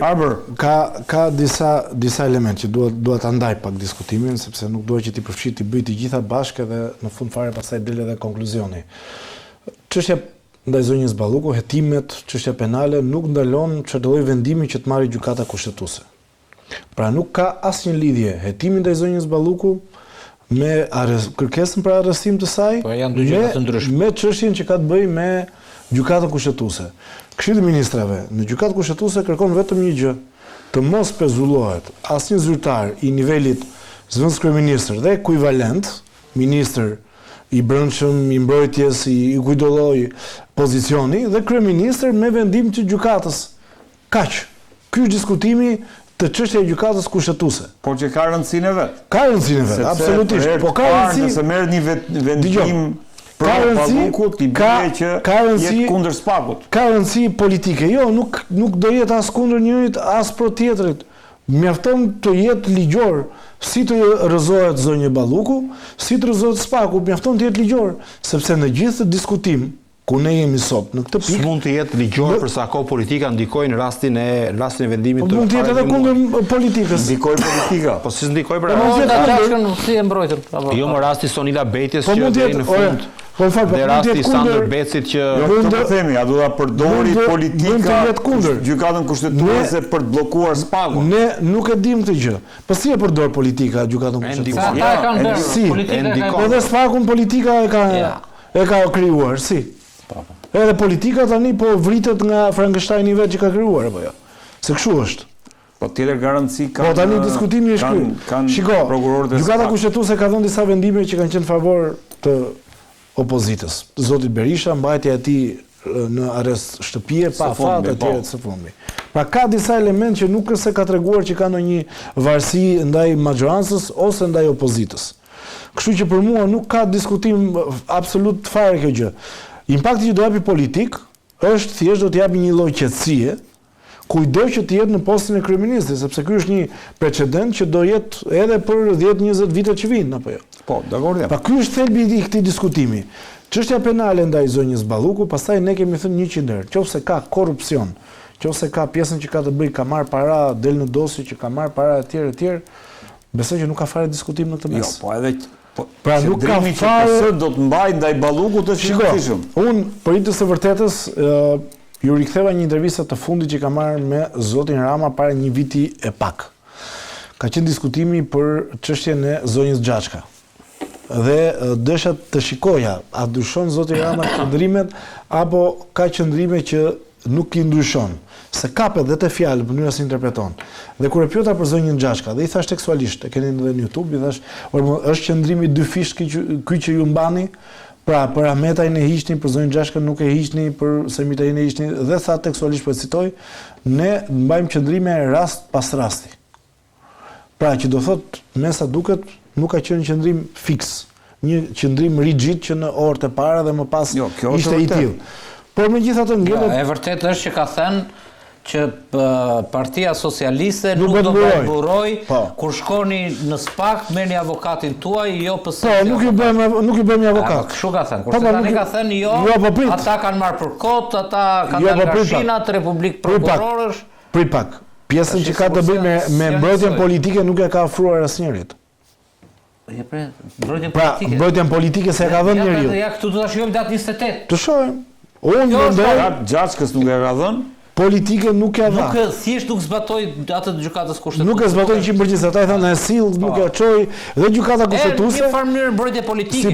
ka disa elementë që duhet ta ndaj pak diskutimin, sepse nuk duhet që ti përfshi ti bëj të gjitha bashkë dhe në fund fare pastaj del edhe konkluzioni. Çështja ndaj zonjës Balluku, hetimet, çështja penale nuk ndalon çdo lloj vendimi që të marrë gjykata kushtetuese. Pra nuk ka asnjë lidhje hetimi ndaj zonjës Balluku me kërkesën për arrestim të saj, po janë dy gjëra të ndryshme. Me çështjen që ka të bëjë me gjykatën kushtetuese. Këshilli i Ministrave në gjykatën kushtetuese kërkon vetëm një gjë, të mos pezullohet asnjë zyrtar i nivelit zëvendës kryeministër dhe ekuivalent, ministër i brendshëm, i mbrojtjes, i kujdo lloj pozicioni dhe kryeministër me vendim të gjykatës. Kaq. Ky është diskutimi të çështja e gjykatës kushtetuese. Por që ka rëndësinë e vet. Ka rëndësinë e vet, absolutisht. Po ka rëndësi nëse merret një vendim Ballukut i bie që jetë kundër SPAK-ut. Ka rëndësi politike. Jo, nuk do jetë as kundër njërit, as pro tjetrit. Mjafton të jetë ligjor, si të rrëzohet zonjë Balluku, si të rrëzohet SPAK-u, mjafton të jetë ligjor, sepse në gjithë diskutim ku ne jemi sot në këtë pikë. S'mund të jetë ligjor përsa ko politika ndikoj në rastin e vendimit të mund të jetë edhe kundër politikës. Ndikoj politika. Po si ndikoj për Si e mbrojtën? Jo më rasti Sonila Betjes që deri në fund. Dhe rasti Sander Becit që... Jo, të themi, a du da përdori politika gjykatën kushtetuese për të blokuar SPAK-un. Ne nuk e dim të gjë. Po si e përdor politika gjykatën kushtetuese? Ata e kanë bërë. Si, edhe SPAK-un politika e ka krijuar, si. Edhe politika tani po vritet nga Frankensteini vetë që ka krijuar apo jo. Se kështu është. Po tjetër garanci kanë. Po tani diskutimi është ky. Shiko, gjykata kushtetuese ka dhënë disa vendime që kanë qenë favor të opozitës. Zoti Berisha, mbajtja e tij në arrest shtëpie pa fat etj. Së fundi. Pra ka disa elementë që nuk është se ka treguar që ka ndonjë varësi ndaj majorancës ose ndaj opozitës. Kështu që për mua nuk ka diskutim absolut fare kjo gjë. Impakti që do japi politik është thjesht do të japi një lloj qetësie, kujdo që të jetë në postin e kryeministrit, sepse ky është një precedent që do jetë edhe për 10-20 vite që vijnë apo jo. Po, dakord jam. Pa ky është thelbi i këtij diskutimi. Çështja penale ndaj zonjës Balluku, pastaj ne kemi thënë 100 herë, nëse ka korrupsion, nëse ka pjesën që ka të bëjë ka marr para, del në dosje që ka marr para etj, besoj që nuk ka fare diskutim në këtë mes. Jo, po edhe pra nuk ka fare do të mbaj ndaj Ballukut të shqiptarishëm. Unë për të së vërtetës ju riktheva një intervistë të fundit që ka marrë me zotin Rama para një viti e pak. Ka qenë diskutimi për çështjen e zonjës Xhaçka. Dhe desha të shikoja, a dyshon zoti Rama qëndrimet apo ka qëndrime që nuk i ndryshon. Se kapet dhe të fjalë në mënyrë si interpreton. Dhe kur e pyeta për zonjën Xhaçka, dhe i thash tekstualisht, e keni edhe në YouTube, i thash, është qëndrimi dy fish ky që ju mbani, pra për Ahmetajin e hiqni, për zonjën Xhaçka nuk e hiqni, për Semitajin e hiqni, dhe tha tekstualisht po e citoj, ne mbajmë qëndrime rast pas rasti. Pra që do thot, me sa duket, nuk ka qenë qëndrim fiks, një qëndrim rigid që në orët e para dhe më pas ishte i tillë. Por megjithatë ngelet. E vërtet është që ka thënë që Partia Socialiste nuk do të buroj, kur shkoni në SPAK, merrni avokatin tuaj, jo PS. Po, nuk i bëjmë avokat. Kështu ka thënë. Kurse tani ka thënë jo, ata kanë marrë për kot, ata kanë dalë nga shinat, Republik prokurorësh. Prit pak. Pjesën që ka të bëjë me mbrojtjen politike nuk e ka ofruar asnjërit. Pra, mbrojtjen politike se e ka dhënë njeriu. Ja, këtu do ta shijojmë datë 28. Të shohim. Unë mendoj Xhaçkës nuk e ka dhënë. Politike nuk e dha. Nuk thjesht nuk zbatoi atë të gjykatës kushtetuese. Nuk e zbatoi 100%, ata i thanë e sill, nuk e çoi dhe gjykata kushtetuese. Në farë mënyrë mbrojtje politike.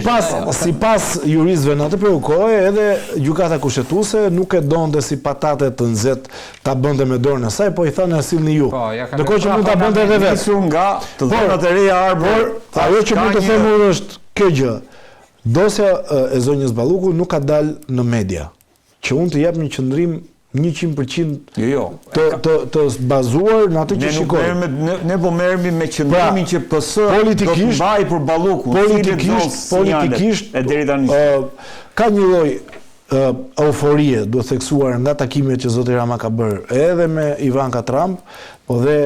Sipas juristëve në atë kohë, edhe gjykata kushtetuese nuk e donte si patate të nxehtë ta bënte me dorën e saj, po i thanë e sillni ju. Ndërkohë që mund ta bënte edhe vetë. Nga të dhënat e reja arbor, ajo që mund të them është kjo gjë. Dosja e zonjës Balluku nuk ka dalë në media. Që unë të jap një qëndrim 100% të bazuar në atë që shikoj. Ne po merremi me qëndrimin që PS do të mbajë për Ballukun. Politikisht ka një lloj euforie, duhet theksuar, nga takimet që zoti Rama ka bërë, edhe me Ivanka Trump, po dhe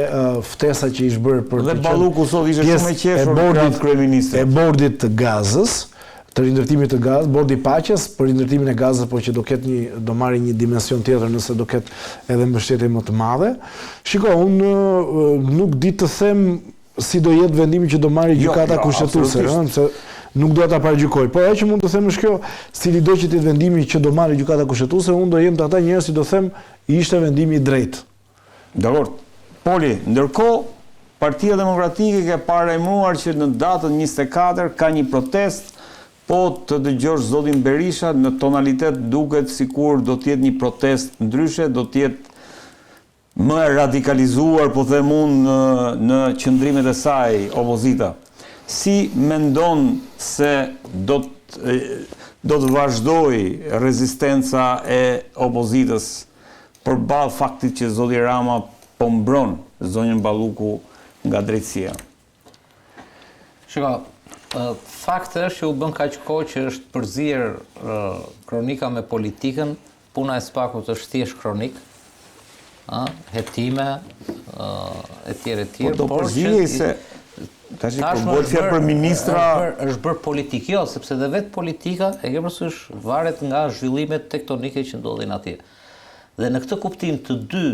ftesa që ishte bërë për dhe Balluku sot ishte shumë i qeshur krahas kryeministrit. E bordit të gazës, të rindërtimit të gazës, bordi i paqes për rindërtimin e gazës, por që do marrë një dimension tjetër nëse do ketë edhe mbështetje më të madhe. Shiko, unë nuk di të them si do jetë vendimi që do marrë gjykata kushtetuese, se nuk do ta paragjykoj. Po ajo që mund të them është kjo, cili do që të jetë vendimi që do marrë gjykata kushtetuese, unë do jem të ata njerëz që do them ishte vendimi i drejtë. Dakor. Poli, ndërkohë Partia Demokratike ka parajmuar që në datën 24 ka një protestë. Po të dëgjosh zotin Berisha në tonalitet duket sikur do të jetë një protestë ndryshe, do të jetë më radikalizuar, po them unë, në qëndrimet e saj opozita. Si mendon se do të vazhdoj rezistenca e opozitës përballë faktit që zoti Rama po mbron zonjën Balluku nga drejtësia? Shiko, Fakti është që u bën kaq kohë që është përzier kronika me politikën, puna e spakut është thjesht kronik, hetime, etj. Po do përzihej se tash po bëhet fjalë për ministra është bërë politik, jo, sepse dhe vetë politika e ke parasysh varet nga zhvillimet tektonike që ndodhin atje. Dhe në këtë kuptim të dy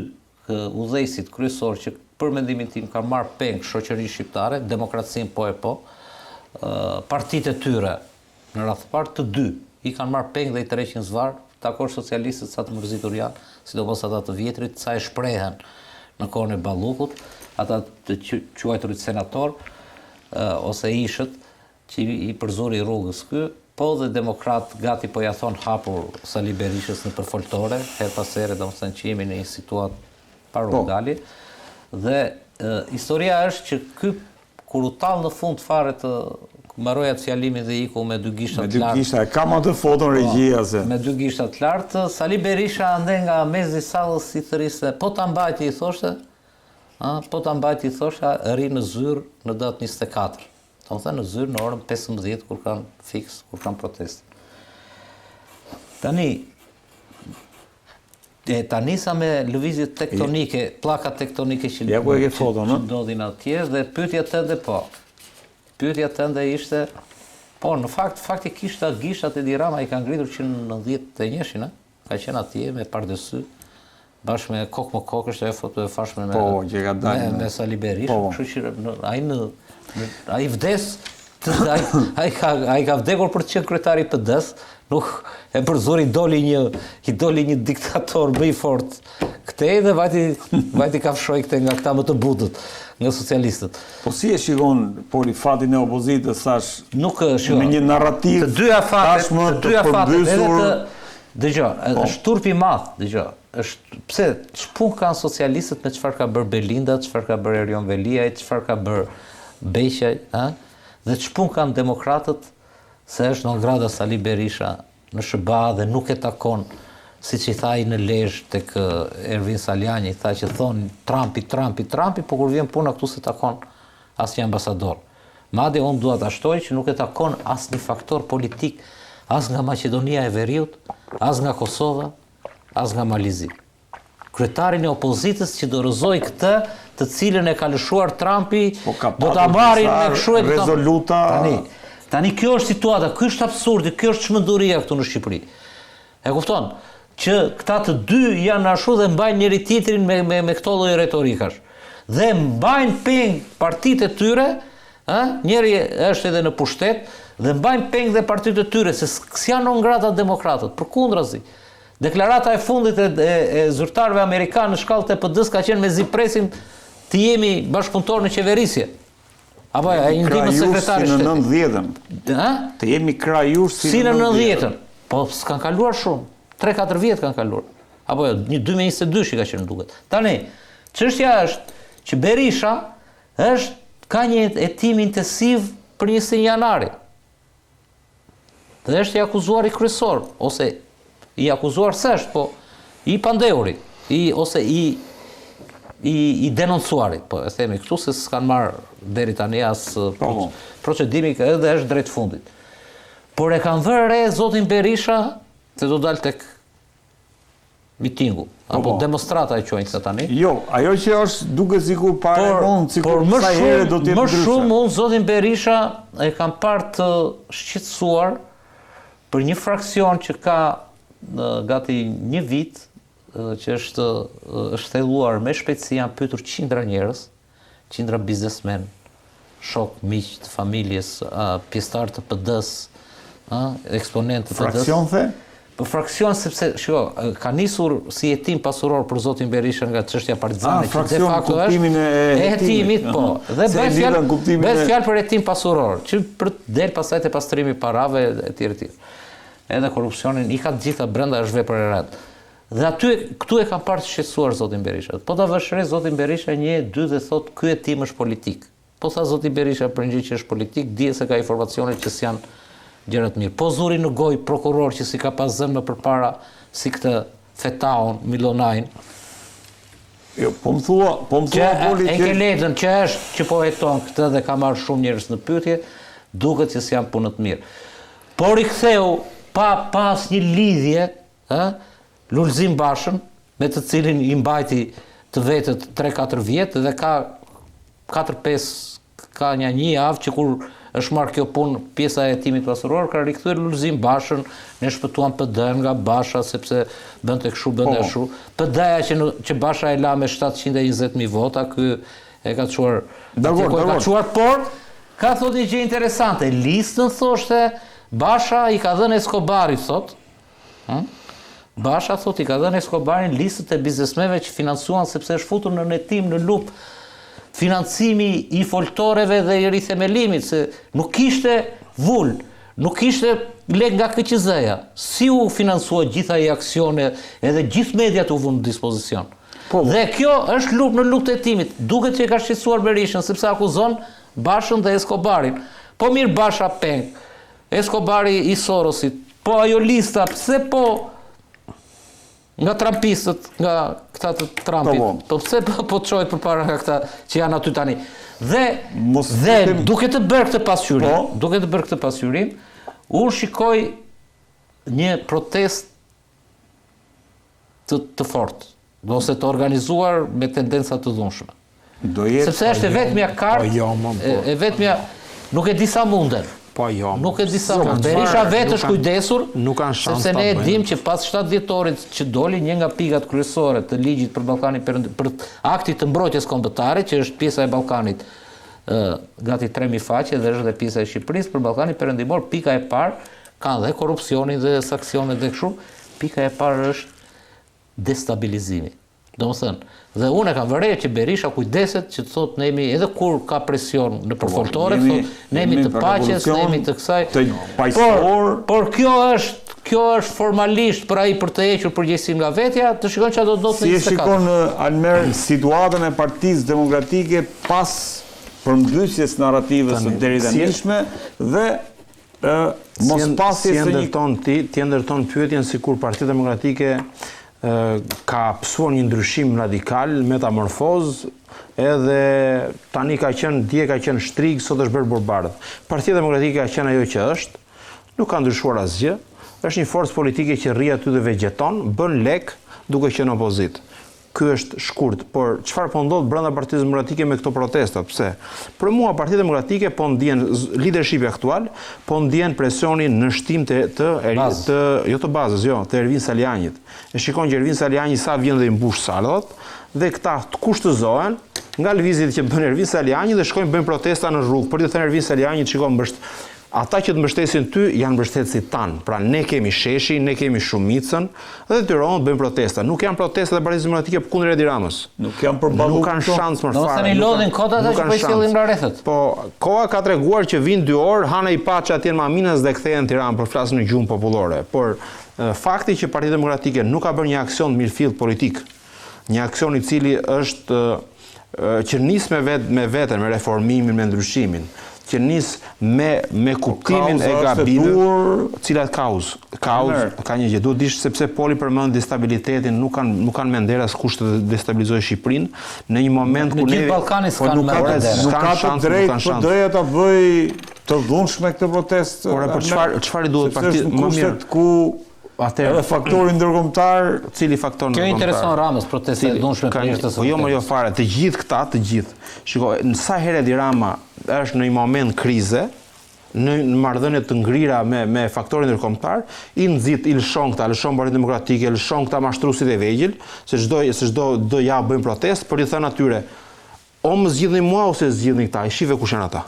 udhëheqësit kryesor që për mendimin tim kanë marrë peng shoqërinë shqiptare, demokracinë po e po, partitë e tyre në radhë parë të dy i kanë marrë peng dhe i tërheqin zvarr, takosh socialistët sa të mërzitur janë, sidomos ata të vjetrit, sa e shprehen në kohën e Ballukut, ata të quajturit senator ose ishët që i përzuri rrugës ky, po dhe demokrat gati po ja thon hapur Sali Berishës në përfoltore, her pas here domethënë që jemi në një situatë pa rrugdalje. Dhe historia është që ky kur u tall në fund fare të mbaroi atë fjalimin dhe iku me dy gishta të lartë. Me dy gishta, kam atë foton regjia se. Me dy gishta të lartë, Sali Berisha ande nga mezi i sallës si thëriste, po ta mbajti i thoshte, po ta mbajti i thoshte, ri në zyrë në datë 24. Domethënë në zyrë në orën 15 kur kanë fiks, kur kanë protestë. Tani sa me lëvizjet tektonike, pllaka tektonike që ndodhin atje dhe pyetja tënde po. Pyetja tënde ishte, po në faktikisht gishtat e Edi Rama i kanë ngritur që në 91-shin, ka qenë atje me pardesy, bashkë me kokë më kokë, është ajo foto e fashme me Sali Berisha, kështu që ai vdes, ai ka vdekur për të qenë kryetari i PD-s, nuk e përzuri, i doli një diktator më i fort këtej dhe vajti kafshoi këtej nga këta më të butët, nga socialistët. Po si e shikon Poli fatin e opozitës thash? Nuk shikon. Me një narrativ të dyja fatet, dëgjoj, është turp i madh, dëgjoj. Pse ç'pun kanë socialistët me çfarë ka bërë Belinda, çfarë ka bërë Erion Veliaj, çfarë ka bërë Beqaj, dhe ç'pun kanë demokratët se është non grada Sali Berisha në SBA dhe nuk e takon, siç i tha ai në Lezhë tek Ervin Saliani, tha që thon Trumpi, po kur vjen puna këtu se takon asnjë ambasador. Madje unë dua ta shtoj që nuk e takon asnjë faktor politik, as nga Maqedonia e Veriut, as nga Kosova, as nga Malizi. Kryetarin e opozitës që dorëzoi këtë, të cilën e ka lëshuar Trumpi, do ta marrin me kështu rezoluta. Tani kjo është situata, ky është absurdi, kjo është çmenduria këtu në Shqipëri. E kupton? Që këta të dy janë ashtu dhe mbajnë njëri tjetrin me këto lloj retorikash. Dhe mbajnë peng partitë e tyre, njëri është edhe në pushtet, dhe mbajnë peng dhe partitë e tyre, se s'janë non grata demokratët, përkundrazi. Deklarata e fundit e zyrtarëve amerikanë në shkallët e PD-s ka qenë me zipresin të jemi bashkëpunëtor në qeverisje. Apo ai ndihmë sekretarit si në 90-ën. Të jemi krajus si në 90-ën. Po s'kan kaluar shumë. 3-4 vjet kanë kaluar. Apo jo, 2022 ka qenë duket. Tani, çështja është që Berisha ka një hetim intensiv për 21 janari. Dhe është i akuzuar i kryesor, ose i akuzuar s'është, po i pandeuri, ose i denoncuarit, po e themi këtu se s'kan marrë deri tani as procedimi edhe është drejt fundit. Por e kanë vënë re zotin Berisha se do dalë tek mitingu, apo demonstrata e quajnë këta tani. Jo, ajo që është duke sikur para por më shumë unë zotin Berisha e kam parë të shqetësuar për një fraksion që ka gati një vit që është thelluar me shpejtësi, janë pyetur qindra njerëz, qindra biznesmen, shok, miq të familjes, pjesëtar të PD-s, eksponentë të PD-s. Fraksion the? Po fraksion sepse ka nisur si hetim pasuror për zotin Berisha nga çështja partizane, që de facto është hetimit, po. Dhe bëhet fjalë për hetim pasuror, që për të del pastaj te pastrimi i parave etj. Edhe korrupsionin i ka të gjitha brenda, është vepër e rëndë. Dhe këtu e kam parë të shqetësuar zotin Berisha. Po ta vësh re zotin Berisha 1-2 dhe thot ky hetim është politik. Po tha zoti Berisha për një gjë që është politik, dihet se ka informacione që s'janë gjëra të mirë. Po zuri në gojë prokuror që si ka pas zënë më përpara si këtë Fetaun, Milonajn. Jo, po më thua politik. E ke letën që është që po heton këtë dhe ka marrë shumë njerëz në pyetje. duket që s'janë punë të mirë. Por i ktheu pa asnjë lidhje, Lulzim Bashën, me të cilin i mbajti të vetët 3-4 vjetë dhe ka 4-5 ka një javë që kur është marrë kjo punë pjesa e hetimit pasuror, ka rikthyer Lulzim Bashën, ne shpëtuam PD-n nga Basha sepse bënte kështu bënte ashtu. PD-ja që Basha e la me 720.000 vota, ky e ka çuar. Ka çuar, por ka thotë një gjë interesante. Listën thoshte Basha i ka dhënë Escobarit, thot. Basha thot i ka dhënë Escobarin listët e biznesmenëve që financuan sepse është futur në netim në lup financimi i foltoreve dhe i rithemelimit, se nuk kishte vull, nuk kishte lek nga KQZ-ja. Si u financua gjitha i aksione edhe gjithë mediat u vënë në dispozicion. Dhe kjo është në lupë të hetimit. Duket që e ka shqetësuar Berishën, sepse akuzon Bashën dhe Escobarin. Po mirë Basha peng, Escobari i Sorosit, po ajo lista, pse po nga trampistët, nga këta të Trumpit, po pse po të qojtë për para nga këta që janë aty tani. Dhe duke të bërë këtë pasqyrim, unë shikoj një protest të fortë, ose të organizuar me tendenca të dhunshme. Sepse është e vetmja kartë, nuk e di sa munden. Nuk e di sa munden. Berisha vetë është kujdesur, sepse ne e dim që pas 7 dhjetorit që doli një nga pikat kryesore të ligjit për Ballkanin Perëndimor, për aktit të mbrojtjes kombëtare, që është pjesa e Ballkanit gati 3.000 faqe dhe është dhe pjesa e Shqipërisë për Ballkanin Perëndimor, pika e parë ka dhe korrupsionin dhe saksionet dhe kështu. Pika e parë është destabilizimi. Domethënë, dhe unë e kam vërejë që Berisha kujdeset që të thotë ne jemi edhe kur ka presion në përfoltore, ne jemi të paqes, ne jemi të kësaj. Por kjo është formalisht për ai për të hequr përgjegjësinë nga vetja, të shikon çfarë do të thotë. Si e shikon Almer situatën e Partisë Demokratike pas përmbysjes narrativës së deri dhe mos pasjes së ti ndërton pyetjen sikur Partia Demokratike ka pësuar një ndryshim radikal, metamorfoz, edhe tani dje ka qenë shtrig, sot është bërë burbardh. Partia Demokratike ka qenë ajo që është, nuk ka ndryshuar asgjë, është një forcë politike që rri aty dhe vegjeton, bën lek duke qenë opozit. Ky është shkurt, por çfarë po ndodh brenda Partisë Demokratike me këto protesta? Pse? Për mua Partia Demokratike po ndjen leadershipi aktual, po ndjen presionin në shtim të bazës, të Ervin Salianit. E shikon që Ervin Saliani sa vjen dhe i mbush sallat, dhe këta të kushtëzohen nga lëvizjet që bën Ervin Saliani dhe shkojnë bëjnë protesta në rrugë. Për të thënë Ervin Saliani, shikon ata që të mbështesin ty janë mbështetësit tanë. Pra ne kemi Sheshin, ne kemi Shumicën dhe Tiranë bëjmë protesta. Nuk janë protesta dhe Partisë Demokratike kundër Edi Ramës. Nuk janë përballuar. Nuk kanë shans më fare. Do të thënë lodhin kotat që po i sillin nga rrethet. Po, koha ka treguar që vinë 2 orë, Hana i Paçi atje në Maminas dhe kthehen në Tiranë për flasën në gjuhën popullore. Por fakti që Partia Demokratike nuk ka bërë një aksion mirëfill politik, një aksion i cili është që nis me veten, me reformimin, me ndryshimin, që nis me kuptimin e gabimeve, cilat kauz ka një gjë, duhet dish sepse Poli përmend destabilitetin, nuk kanë mender as kush të destabilizojë Shqipërinë në një moment ku ne në Ballkanin nuk ka të drejtë PD-ja ta bëj të dhunshme këtë protestë. Por çfarë duhet partia më mirë ku edhe faktori ndërkombëtar, cili faktor ndërkombëtar? Kjo intereson Ramës, protesta e dhunshme për njerëz të sotme. Jo fare, të gjithë. Shikoj, sa herë Edi Rama është në një moment krize, në marrëdhënie të ngrira me faktorin ndërkombëtar, i nxit, i lëshon Partinë Demokratike, lëshon këta mashtruesit e vegjël, se çdo javë bëjnë protestë, por i thënë atyre, o më zgjidhni mua ose zgjidhni këta, i shive kush janë ata.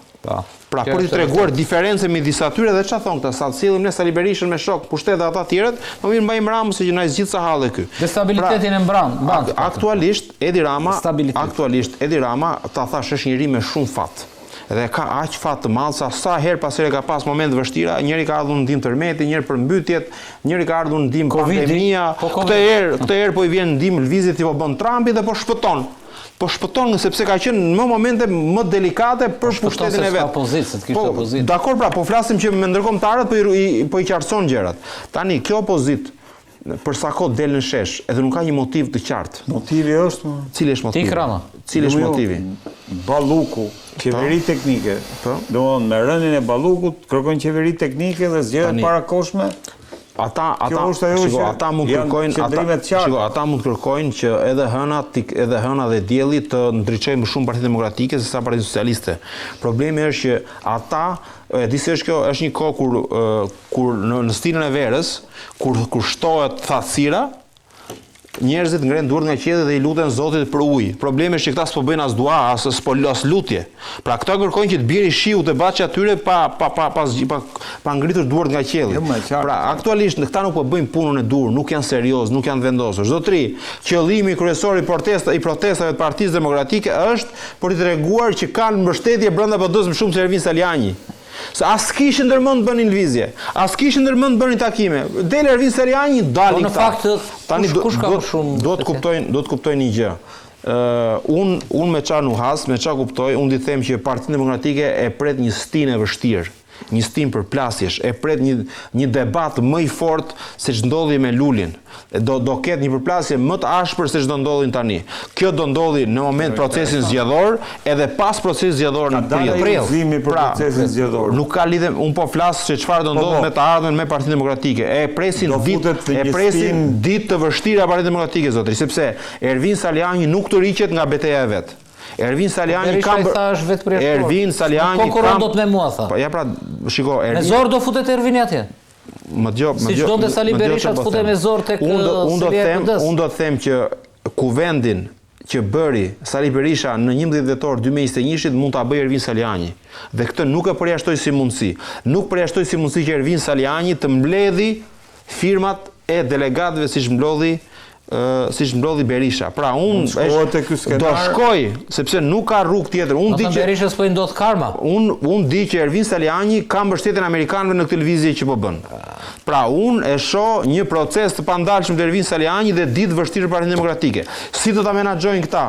Pra për t'i treguar diferencën midis atyre dhe çfarë thon këta, sa të sillim ne Sali Berishën me shok, pushtet dhe ata të tjerët, më mirë mbajmë Ramës që na zgjidh sa halle ky. Destabilitetin e mbran. Aktualisht Edi Rama ta thash është njëri me shumë fat. Dhe ka aq fat të madh sa herë pas here ka pas momente vështira, njëri ka ardhur në ndim tërmeti, njëri për mbytyet, njëri ka ardhur në ndim pandemia, këtë herë po i vjen ndim lvizjet që po bën Trumpi dhe po shpëton. Po shpëton sepse ka qenë në momente më delikate për pushtetin e vet. Dakor, pra, po flasim që me ndërkombëtarët po i qartëson gjërat. Tani kjo opozit për sa kohë del në shesh, edhe nuk ka një motiv të qartë. Motivi është Cili është motivi? Tik Rama. Cili është motivi? Balluku, qeveri teknike. Domthonë me rënien e Ballukut kërkojnë qeveri teknike dhe zgjedhjet parakoshme. Ata mund kërkojnë që edhe hëna dhe dielli të ndriçojnë më shumë Partinë Demokratike se sa Partinë Socialiste. Problemi është që ata, disi është kjo, është një kohë kur në stilin e verës, kur shtohet thatësira, njerëzit ngrenë durët nga qielli dhe i luten Zotit për ujë. Problemi është që këta s'po bëjnë as dua, as lutje. Pra këta kërkojnë që të bjerë shiu të baçë atyre pa ngritur duart nga qielli. Pra aktualisht këta nuk po bëjnë punën e dur, nuk janë serioz, nuk janë vendosur. Zotri, qëllimi kryesor i protestave të Partisë Demokratike është për të treguar që kanë mbështetje brenda PD-s më shumë se Ervin Saliani. Se as kishin ndërmend të bënin lëvizje, as kishin ndërmend të bënin takime. Del Ervin Saliani, dalin këta. Në fakt, tani kush ka më shumë? Do të kuptojnë një gjë. Unë me qa nuhas, me qa kuptoj, unë di them që Partinë Demokratike e pret një stinë e vështirë, një stinë për plasjesh, e pret një debat më i fort se që ndodhi me Lulin. Do ketë një përplasje më të ashpër se që do ndodhin tani. Kjo do ndodhi në moment procesin zgjedhor, edhe pas procesin zgjedhor në prill. Pra, nuk ka lidhje, unë po flas se çfarë do ndodh me të ardhmen me Partinë Demokratike. E presin ditë të vështira Partinë Demokratike, zotri, sepse Ervin Saliani nuk të riqet nga betejë e vet. Ervin Saliani konkuron dot me mua, tha. Ja pra, shiko, me zor do futet Ervini atje. Si që donte Sali Berisha të fute me zor tek Unë do të them që kuvendin që bëri Sali Berisha në 11 dhjetor 2021 mund ta bëjë Ervin Saliani. Dhe këtë nuk e përjashtoj si mundësi. Nuk përjashtoj si mundësi që Ervin Saliani të mbledhi firmat e delegatëve siç mblodhi Berisha. Pra unë do shkoj, sepse nuk ka rrugë tjetër. Unë di që Berisha s'po i ndodh karma. Unë di që Ervin Saliani ka mbështetjen amerikanëve në këtë lëvizje që po bën. Pra unë e shoh një proces të pandalshëm të Ervin Saliani dhe ditë vështirë për Partinë Demokratike. Si do ta menaxhojnë këta?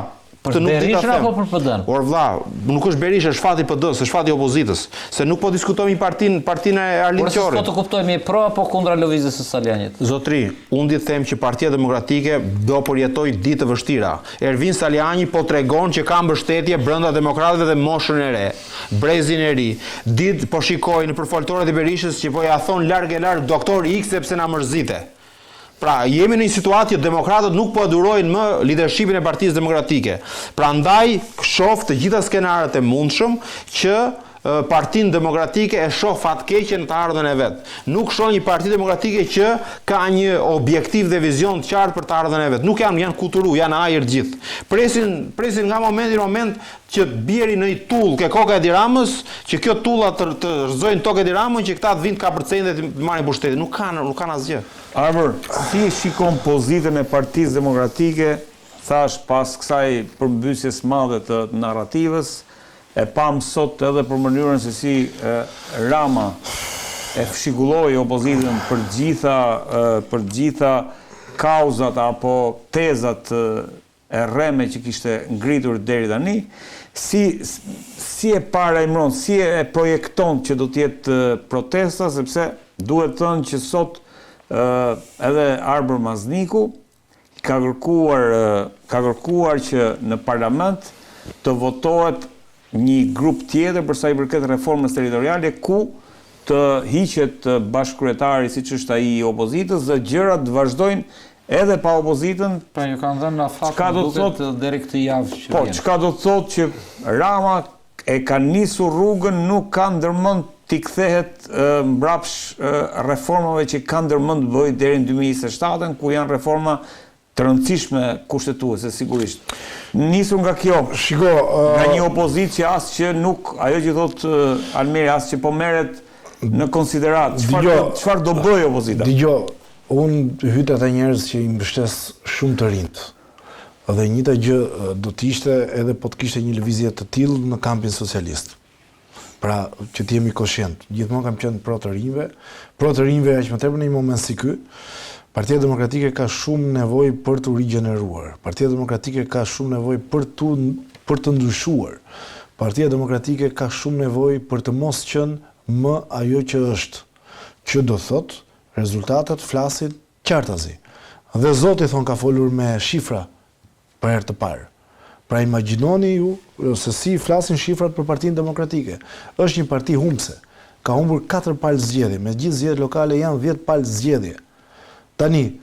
Për Berishën apo për PD-n? Or vlla, nuk është Berisha, është fati PD-s, është fati opozitës. Se nuk po diskutojmë partinë e Arlit Qorrit. Po të kuptojmë pro apo kundra lëvizjes së Salianit. Zotri, unë di të them që Partia Demokratike do përjetoj ditë të vështira. Ervin Saliani po tregon që ka mbështetje brenda demokratëve dhe moshën e re, brezin e ri. Ditë po shikojnë në përfoltoret e Berishës që po ja thon larg doktor X sepse na mërzite. Pra, jemi në një situatë që demokratët nuk po adhurojnë më leadershipin e Partisë Demokratike. Prandaj shoh të gjitha skenarët e mundshëm që Partinë Demokratike e shoh fatkeqen të ardhmen e vet. Nuk shoh një Parti Demokratike që ka një objektiv dhe vizion të qartë për të ardhmen e vet. Nuk janë kuturu, janë ajër gjithë. Presin nga momenti në moment që të bjeri në një tull ke koka e Tiranës, që kjo tulla të rrëzojnë tokë e Tiranës, që këta të vinë të kapërcejnë dhe të marrin pushtetin. Nuk kanë asgjë. Arbër, si shikon pozitën e Partisë Demokratike, thash pas kësaj përmbysjes madhe të narrativës, e pam sot edhe për mënyrën se si Rama e fshigulloi opozitën për gjitha kauzat apo tezat e rreme që kishte ngritur deri tani, si e parajmëron, si e projekton që do të jetë protesta, sepse duhet thënë që sot edhe Arbër Mazniku ka kërkuar që në parlament të votohet një grup tjetër përsa i përket reformës territoriale ku të hiqet bashkëkryetari siç është ai i opozitës dhe gjërat të vazhdojnë edhe pa opozitën. Pra ju kanë dhënë afat duket deri këtë javë që vjen. Po, çka do të thotë që Rama e ka nisur rrugën, nuk ka ndërmend t'i kthehet mbrapsh reformave që ka ndërmend bëj deri në 2027, ku janë reforma të rëndësishme kushtetuese, sigurisht. Nisur nga kjo, nga një opozitë që as që nuk, ajo që thotë Almeri, as që po merret në konsiderat, çfarë do bëj opozita? Dgjoj, unë hytet e njerëz që i mbështes shumë të rinjt. Dhe njëta gjë do të ishte edhe po të kishte një lëvizje të tillë në kampin socialist. Pra, që të jemi koshient. Gjithmonë kam qenë pro të rinjve aq më tepër në një moment si ky. Partia Demokratike ka shumë nevojë për të rigjeneruar. Partia Demokratike ka shumë nevojë për të ndryshuar. Partia Demokratike ka shumë nevojë për të mos qenë më ajo që është. Që do thotë rezultatet flasin qartazi. Dhe Zoti thon ka folur me shifra për herë të parë. Pra imagjinoni ju se si flasin shifrat për Partinë Demokratike. Është një parti humbse. Ka humbur 4 palë zgjedhje, me gjithë zgjedhjet lokale janë 10 palë zgjedhje. Tani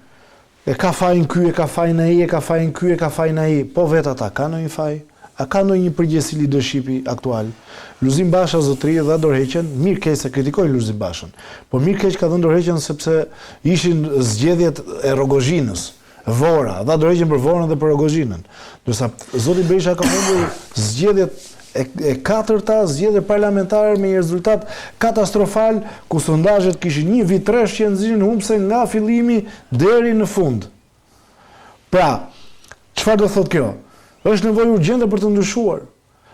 e ka fajin ky, e ka fajin ai, e ka fajin ky, e ka fajin ai. Po vetë ata kanë ndonjë faj? A ka ndonjë përgjegjësi leadershipi aktual? Luzim Basha zotëri dha dorëheqjen, mirë keq se kritikoj Luzim Bashën. Po mirë keq ka dhënë dorëheqjen sepse ishin zgjedhjet e Rogozhinës. Vora, dha dorëheqjen për Vorën dhe për Rogozhinën. Ndërsa zoti Berisha ka humbur zgjedhjet e 4-ta zgjedhje parlamentare me një rezultat katastrofal, ku sondazhet kishin një vitresh që nxirrin humbse nga fillimi deri në fund. Pra, çfarë do thotë kjo? Është nevojë urgjente për të ndryshuar.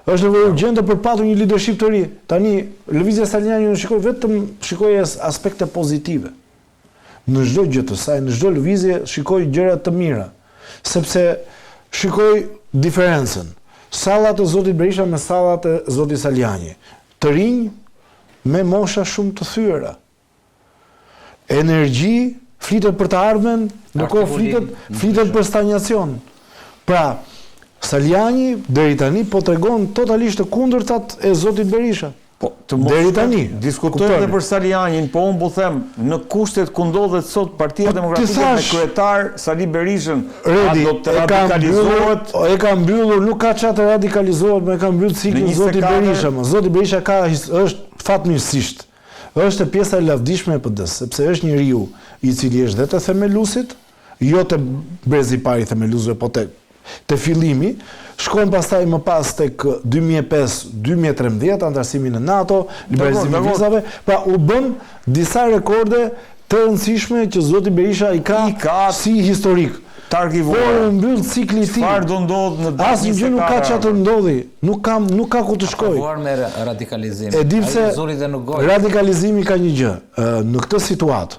Është nevojë urgjente për patur një leadership të ri. Tani lëvizja Saliani shikoj aspekte pozitive. Në çdo gjë të saj, në çdo lëvizje shikoj gjëra të mira, sepse shikoj diferencën. Sallat e zotit Berisha me sallat e zotit Saliani. Të rinj me mosha shumë të thyera. Energji, flitet për të ardhmen, ndërkohë flitet për stagnacion. Pra, Saliani deri tani po tregon totalisht të kundërtat e zotit Berisha. Po, deri tani diskutojmë edhe për Salianin, po unë po them në kushtet ku ndodhet sot Partia Demokratike me kryetar Sali Berishën, Redi, do të radikalizohet? E ka mbyllur, nuk ka çfarë të radikalizohet, më e ka mbyllur ciklin zoti Berisha. Zoti Berisha është fatmirësisht. Është pjesa e lavdishme e PD-s, sepse është njeriu i cili është dhe të themelusit, jo të brezi i parë i themeluesve, po te fillimi, shkojnë pastaj më pas tek 2005-2013, antarësimi në NATO, liberalizimi i vizave, pra u bën disa rekorde të rëndësishme që zoti Berisha i ka si historik. Por u mbyll cikli i tij. Çfarë do ndodh në datën 24? Asnjë gjë nuk ka çfarë të ndodhi. Nuk ka ku të shkojë. Ka me radikalizim. E dim se radikalizimi ka një gjë. Në këtë situatë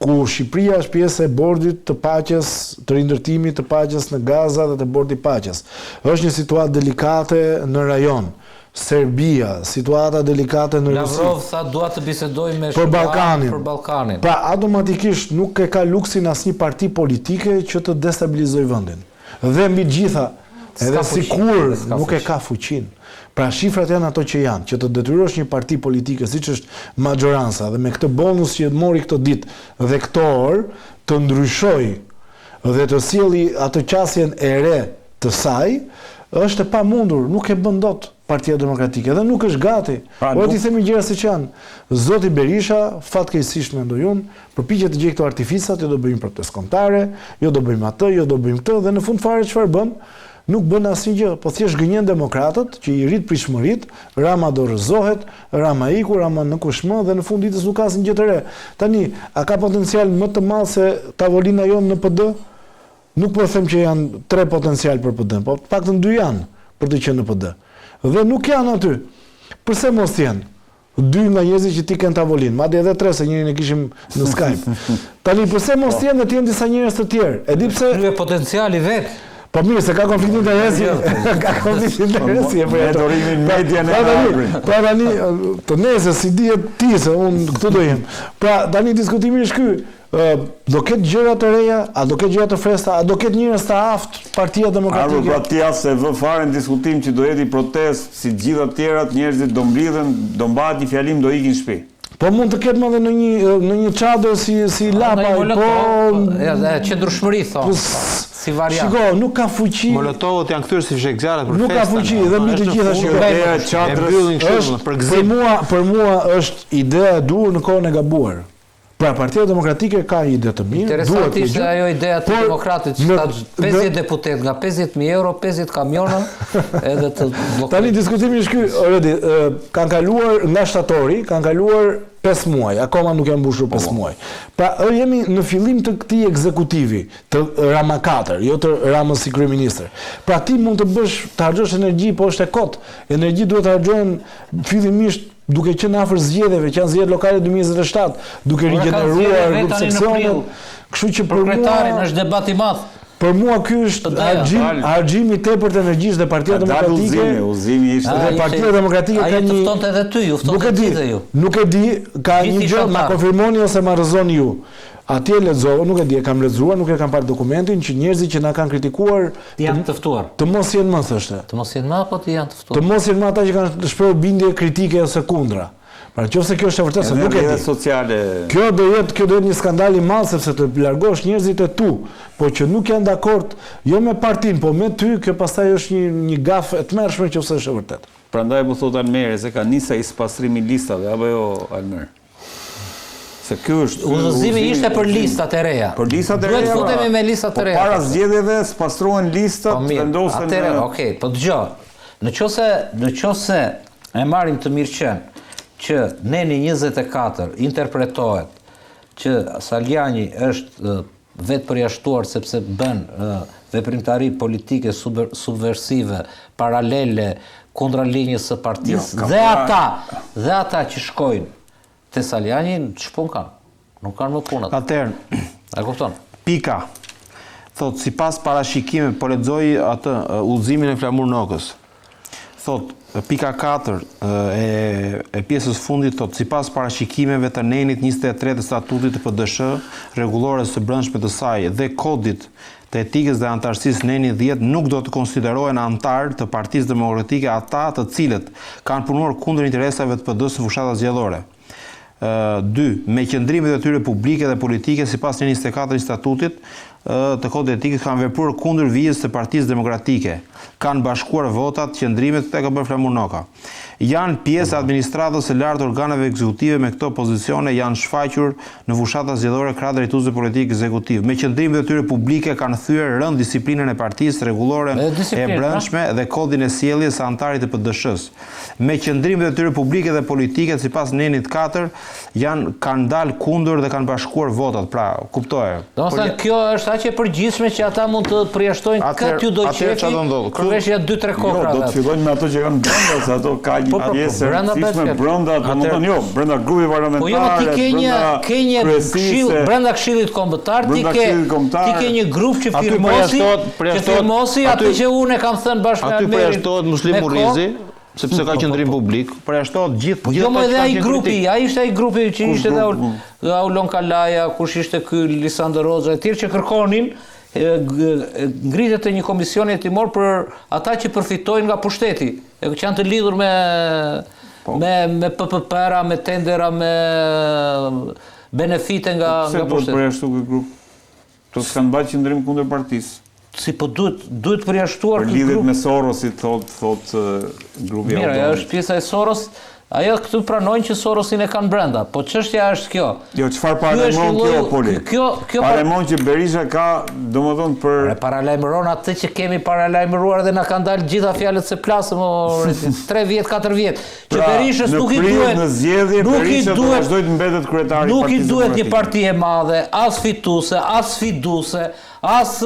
ku Shqipëria është pjesë e bordit të paqes, të rindërtimit të paqes në Gaza dhe të bordit paqes. Është një situatë delikate në rajon. Serbia, situata delikate në Rusi. Lavrov tha dua të bisedoj me për Ballkanin. Pra automatikisht nuk e ka luksin asnjë parti politike që të destabilizojë vendin. Dhe mbi gjitha, edhe sikur nuk e ka fuqinë. Pra shifrat janë ato që janë, që të detyrosh një parti politike siç është majoranca dhe me këtë bonus që mori këtë ditë dhe këtë orë të ndryshoj dhe të sjelli atë qasjen e re të saj, është e pamundur, nuk e bën dot Partia Demokratike dhe nuk është gati. Po ti themi gjëra siç janë. Zoti Berisha, fatkeqësisht mendoj unë, përpiqet të gjejë këto artificat, jo do bëjmë protestë kombëtare, jo do bëjmë atë, jo do bëjmë këtë dhe në fund fare çfarë bën? Nuk bën asnjë gjë, po thjesht gënjen demokratët që i rrit pritshmërit, Rama do rrëzohet, Rama iku, Rama në kushmë dhe në fund ditës nuk ka asnjë gjë të re. Tani, a ka potencial më të madh se tavolina jonë në PD? Nuk po them që janë 3 potencial për PD, po paktën 2 janë për të qenë në PD. Dhe nuk janë aty. Pse mos janë? 2 nga njerëzit që ti kanë tavolinë, madje edhe 3 se njërin e kishim në Skype. Tani pse mos janë dhe të jenë disa njerëz të tjerë? E di pse? Ky potenciali vet. Po mirë, se ka konflikt interesi. Ka konflikt interesi për dorimin media në Arabin. Pra tani, të nesër si dihet ti se unë këtu do jem. Pra tani diskutimi është ky. Do ketë gjëra të reja, a do ketë gjëra të freskëta, a do ketë njerëz të aftë Partia Demokratike? Pra ti se vë fare në diskutim që do jeti protestë, si gjithë të tjerat, njerëzit do mbledhen, do mbahet një fjalim, do ikin shtëpi. Po mund të ketë edhe në një çadër si lapa, po qendrueshmëri thonë. Si variant. Shiko, nuk ka fuqi. Molotovët janë kthyer si fshek zjarre për festën. Nuk ka fuqi dhe mbi të gjitha shiko. Për mua është ide e dur në kohën e gabuar. Pra Partia Demokratike ka ide të mirë. Interesant ishte ajo ideja të demokratit që ta 50 deputet nga 50.000 euro, 50 kamiona edhe të blokojnë. Tani diskutimi është ky, kanë kaluar nga shtatori, kanë kaluar 5 muaj, akoma nuk janë mbushur 5 muaj. Pra jemi në fillim të këtij ekzekutivi, të Rama 4, jo të Ramës si kryeministër. Pra ti mund të harxhosh energji, po është e kot. Energji duhet të harxhohen fillimisht duke qenë afër zgjedhjeve, që janë zgjedhjet lokale 2027, duke rigjeneruar grup seksionet. Kështu që për kretarin është debat i madh. Për mua ky është harxhimi i tepërt energjisë dhe Partia Demokratike. Udhëzimi ishte. Dhe Partia Demokratike ka një ftonte edhe ty, ju ftonte edhe ju. Nuk e di, ka një gjë, ma konfirmoni ose ma rrëzoni ju. Atje lexova, nuk e di, e kam lexuar, nuk e kam parë dokumentin, që njerëzit që na kanë kritikuar Janë të ftuar. të mos jenë më, thoshte. Të mos jenë më apo të janë të Të ftuar? mos jenë më ata që kanë shprehur bindje kritike ose kundra. Pra nëse kjo është e vërtetë, se nuk e Edhe di. sociale. Kjo do jetë një skandal i madh sepse të largosh njerëzit e tu, po që nuk janë dakord jo me partin, po me ty, kjo pastaj është një gaf e tmerrshme nëse është e vërtetë. Prandaj po thot Almeri se ka nisa i pastrimi i listave apo jo Almer. Se ky është Udhëzimi ishte për listat e reja. Për listat e reja. Duhet futemi me listat e reja. Po para zgjedhjeve spastrohen listat, Po mirë, vendosen. atëherë, okay, po dëgjoj. Nëse e marrim të mirë që Neni 24 interpretohet që Saliani është vetë përjashtuar sepse bën veprimtari politike subversive, paralele, kundra linjës së partisë, dhe ata që shkojnë te Saliani ç'pun kanë. Nuk kanë më punat. Atëherë, A kupton? pika. Thot, sipas parashikimeve, po lexoj atë udhëzimin e Flamur Nokës. Thot, pika 4 e pjesës fundit thot, sipas parashikimeve të Nenit 23 të statutit të PDSH, rregullores së brendshme të saj dhe kodit të etikës dhe antarësisë Neni 10 nuk do të konsiderohen antar të Partisë Demokratike ata të cilët kanë punuar kundër interesave të PD-s në fushatat zgjedhore. 2. Me qëndrimet e tyre publike dhe politike sipas një 24 i statutit të kodit etikës kanë vepruar kundër vijës të Partisë Demokratike. Kanë bashkuar votat, qëndrimet tek ka bërë Flamur Noka. Janë pjesë administratës së lartë organeve ekzekutive me këto pozicione janë shfaqur në fushata zgjedhore krah drejtuesve politik ekzekutiv. Me qëndrimet e tyre publike kanë thyer rënd disiplinën e partisë, rregulloren e brendshme dhe kodin e sjelljes së antarit të PDSH-s. Me qëndrimet e tyre publike dhe politike sipas Nenit 4 kanë dalë kundër dhe kanë bashkuar votat. Pra, kuptoje. Domethënë kjo është aq e përgjithshme që ata mund të përjashtojnë këtë ju do qefi. Përveshja 2-3 kokra. Jo, do të fillojnë me ato që kanë brenda, se ato ka një pjesë rëndësishme brenda, domethënë jo, brenda grupit parlamentar. Po jo, ti ke një këshill brenda këshillit kombëtar, ti ke një grup që firmosi atë që unë kam thënë bashkë me Almerin. Aty përjashtohet Muslim Murrizi, sepse ka qendrim publik, përjashtohet gjithë. Jo më edhe ai grupi, ai ishte ai grupi që ishte dhe Aulon Kalaja, kush ishte ky Lisandër Roza, e tjerë që kërkonin ngritet e një komisioni hetimor për ata që përfitojnë nga pushteti, që janë të lidhur me PPP-ra, me tendera, me benefite nga pushteti. Se do të përjashtu ky grup? To s'kanë bërë qendrim kundër partisë. Si po duhet përjashtuar ky grup. Për lidhjet me Sorosit thot grupi. Mirë, ajo është pjesa e Soros. Ajo këtu pranojnë që Sorosin e kanë brenda, po çështja është kjo. Jo, çfarë paralajmëron kjo Poli? Paralajmëron që Berisha ka, domethënë për paralajmëron atë që kemi paralajmëruar dhe na kanë dalë gjitha fjalët se plasëm 3 vjet, 4 vjet. Që Berishës nuk i duhet në zgjedhje Berisha do vazhdoj të mbetet kryetari i Partisë. Nuk i duhet një parti e madhe, as fituese, as sfiduese, as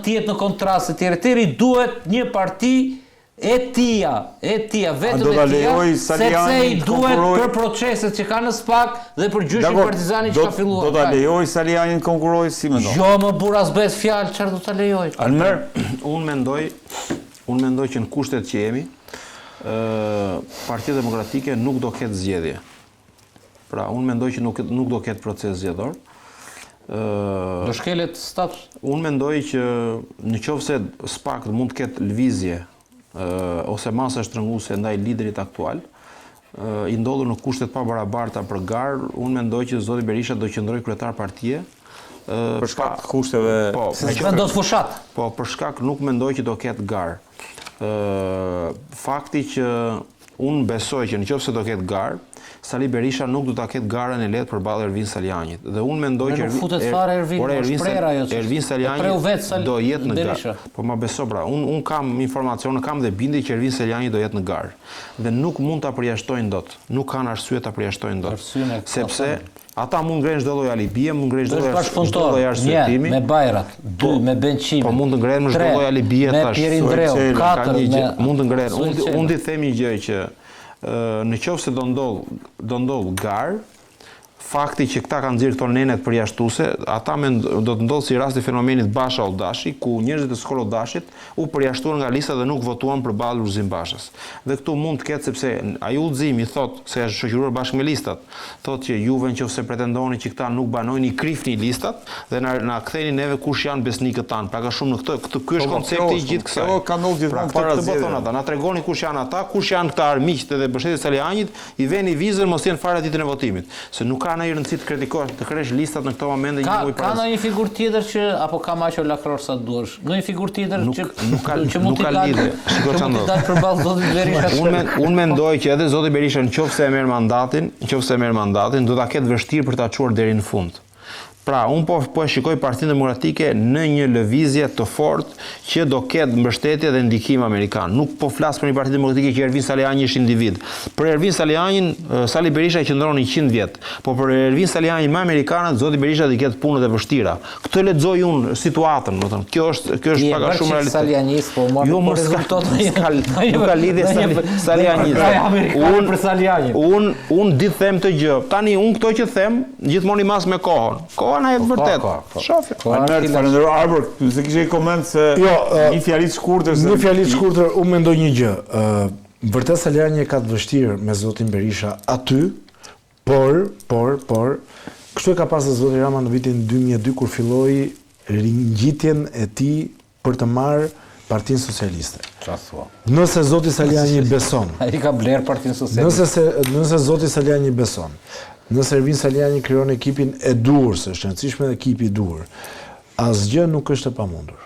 tjetë në kontrastë të tjerë, duhet një parti e tia, vetëm e tia, sepse i duhet për proceset që ka në SPAK dhe për gjyshin partizani që ka filluar. Do ta lejoj Salianin të konkurrojë si mendon? Jo, më burr as bëhet fjalë, çfarë do ta lejoj? Almer, unë mendoj që në kushtet që jemi, Partia Demokratike nuk do ketë zgjedhje. Pra, unë mendoj që nuk do ketë proces zgjedhor. Do shkelet status? Unë mendoj që në qoftë se SPAK mund të ketë lëvizje ose masa shtrënguese ndaj liderit aktual, i ndodhur në kushtet pa barabarta për garë, unë mendoj që zoti Berisha do qëndrojë kryetar partie. Për shkak kushteve, se vendos fushat. Po, për shkak nuk mendoj që do ketë garë. Fakti që unë besoj që nëse do ketë garë, Sali Berisha nuk do ta ketë garën e lehtë përballë Ervin Salianit. Dhe unë mendoj që Ervin Saliani do jetë në garë. Po ma beso pra, unë kam informacione, kam dhe bindje që Ervin Saliani do jetë në garë. Dhe nuk mund ta përjashtojnë dot. Nuk kanë arsye ta përjashtojnë dot. Sepse ata mund ngrenë çdo lloj alibie, mund ngrenë çdo lloj arsyetimi. Me Bajrat, 2 me Bençimi. Po mund të ngrenë çdo lloj alibie tash. Me Pierindreu, 4 mund të ngrenë. Unë di them një gjë që në qoftë se do ndodh garë, fakti që këta kanë nxjerrë këto nenet përjashtuese, ata do të ndodhë si rasti fenomenit Basha Oldashi, ku njerëzit e Skol Oldashit u përjashtuan nga lista dhe nuk votuan përballë Lulzim Bashës. Dhe këtu mund të ketë sepse ai udhëzimi thotë se është shoqëruar bashkë me listat, thotë që juve nëse pretendoni që këta nuk banojnë, i krifni listat dhe na ktheni neve kush janë besnikët tanë. Pra ka shumë në këtë ky është koncepti i gjithë kësaj. Kjo ka ndodhur gjithmonë para zgjedhjeve. Na tregon kush janë ata, kush janë këta armiqtë dhe mbështetësit e Salianit, i veni vizën mos jenë fare ditën e votimit. Se nuk ka ndonjë rëndësi të kritikosh, të kresh listat në këto momente një muaj para. Ka ndonjë figurë tjetër që apo ka maqo lakror sa duash? Ndonjë figurë tjetër që mund të dalë. Shikoj çfarë ndodh. Përballë zotit Berisha. Unë mendoj që edhe zoti Berisha nëse e merr mandatin, do ta ketë vështirë për ta çuar deri në fund. Pra, unë po e shikoj Partinë Demokratike në një lëvizje të fortë që do ketë mbështetje dhe ndikim amerikan. Nuk po flas për një Parti Demokratike që Ervin Saliani është individ. Për Ervin Salianin, Sali Berisha qëndron 100 vjet. Po për Ervin Salianin me amerikanët, zoti Berisha do ketë punët e vështira. Këtë lexoj unë situatën, do të thënë. Kjo është pak a shumë realitet. Salianist, po marr rezultat nuk ka lidhje Salianist. Unë ditë them të gjë. Tani unë këto që them, gjithmonë i mas me kohën. Koha e vërtet. Shofi. Falenderoj Arbor, se kishe koment se një fjalë të shkurtër. Një fjalë të shkurtër, unë mendoj një gjë. Vërtet Saliani ka të vështirë me zotin Berisha aty, por kështu e ka pasur zoti Rama në vitin 2002 kur filloi ringjitjen e tij për të marrë Partinë Socialiste. Nëse zoti Saliani beson. Ai ka bler Partinë Socialiste. Nëse zoti Saliani beson. Nëse Ervin Saliani krijon ekipin e duhur, se është e rëndësishme ekipi i duhur, asgjë nuk është e pamundur.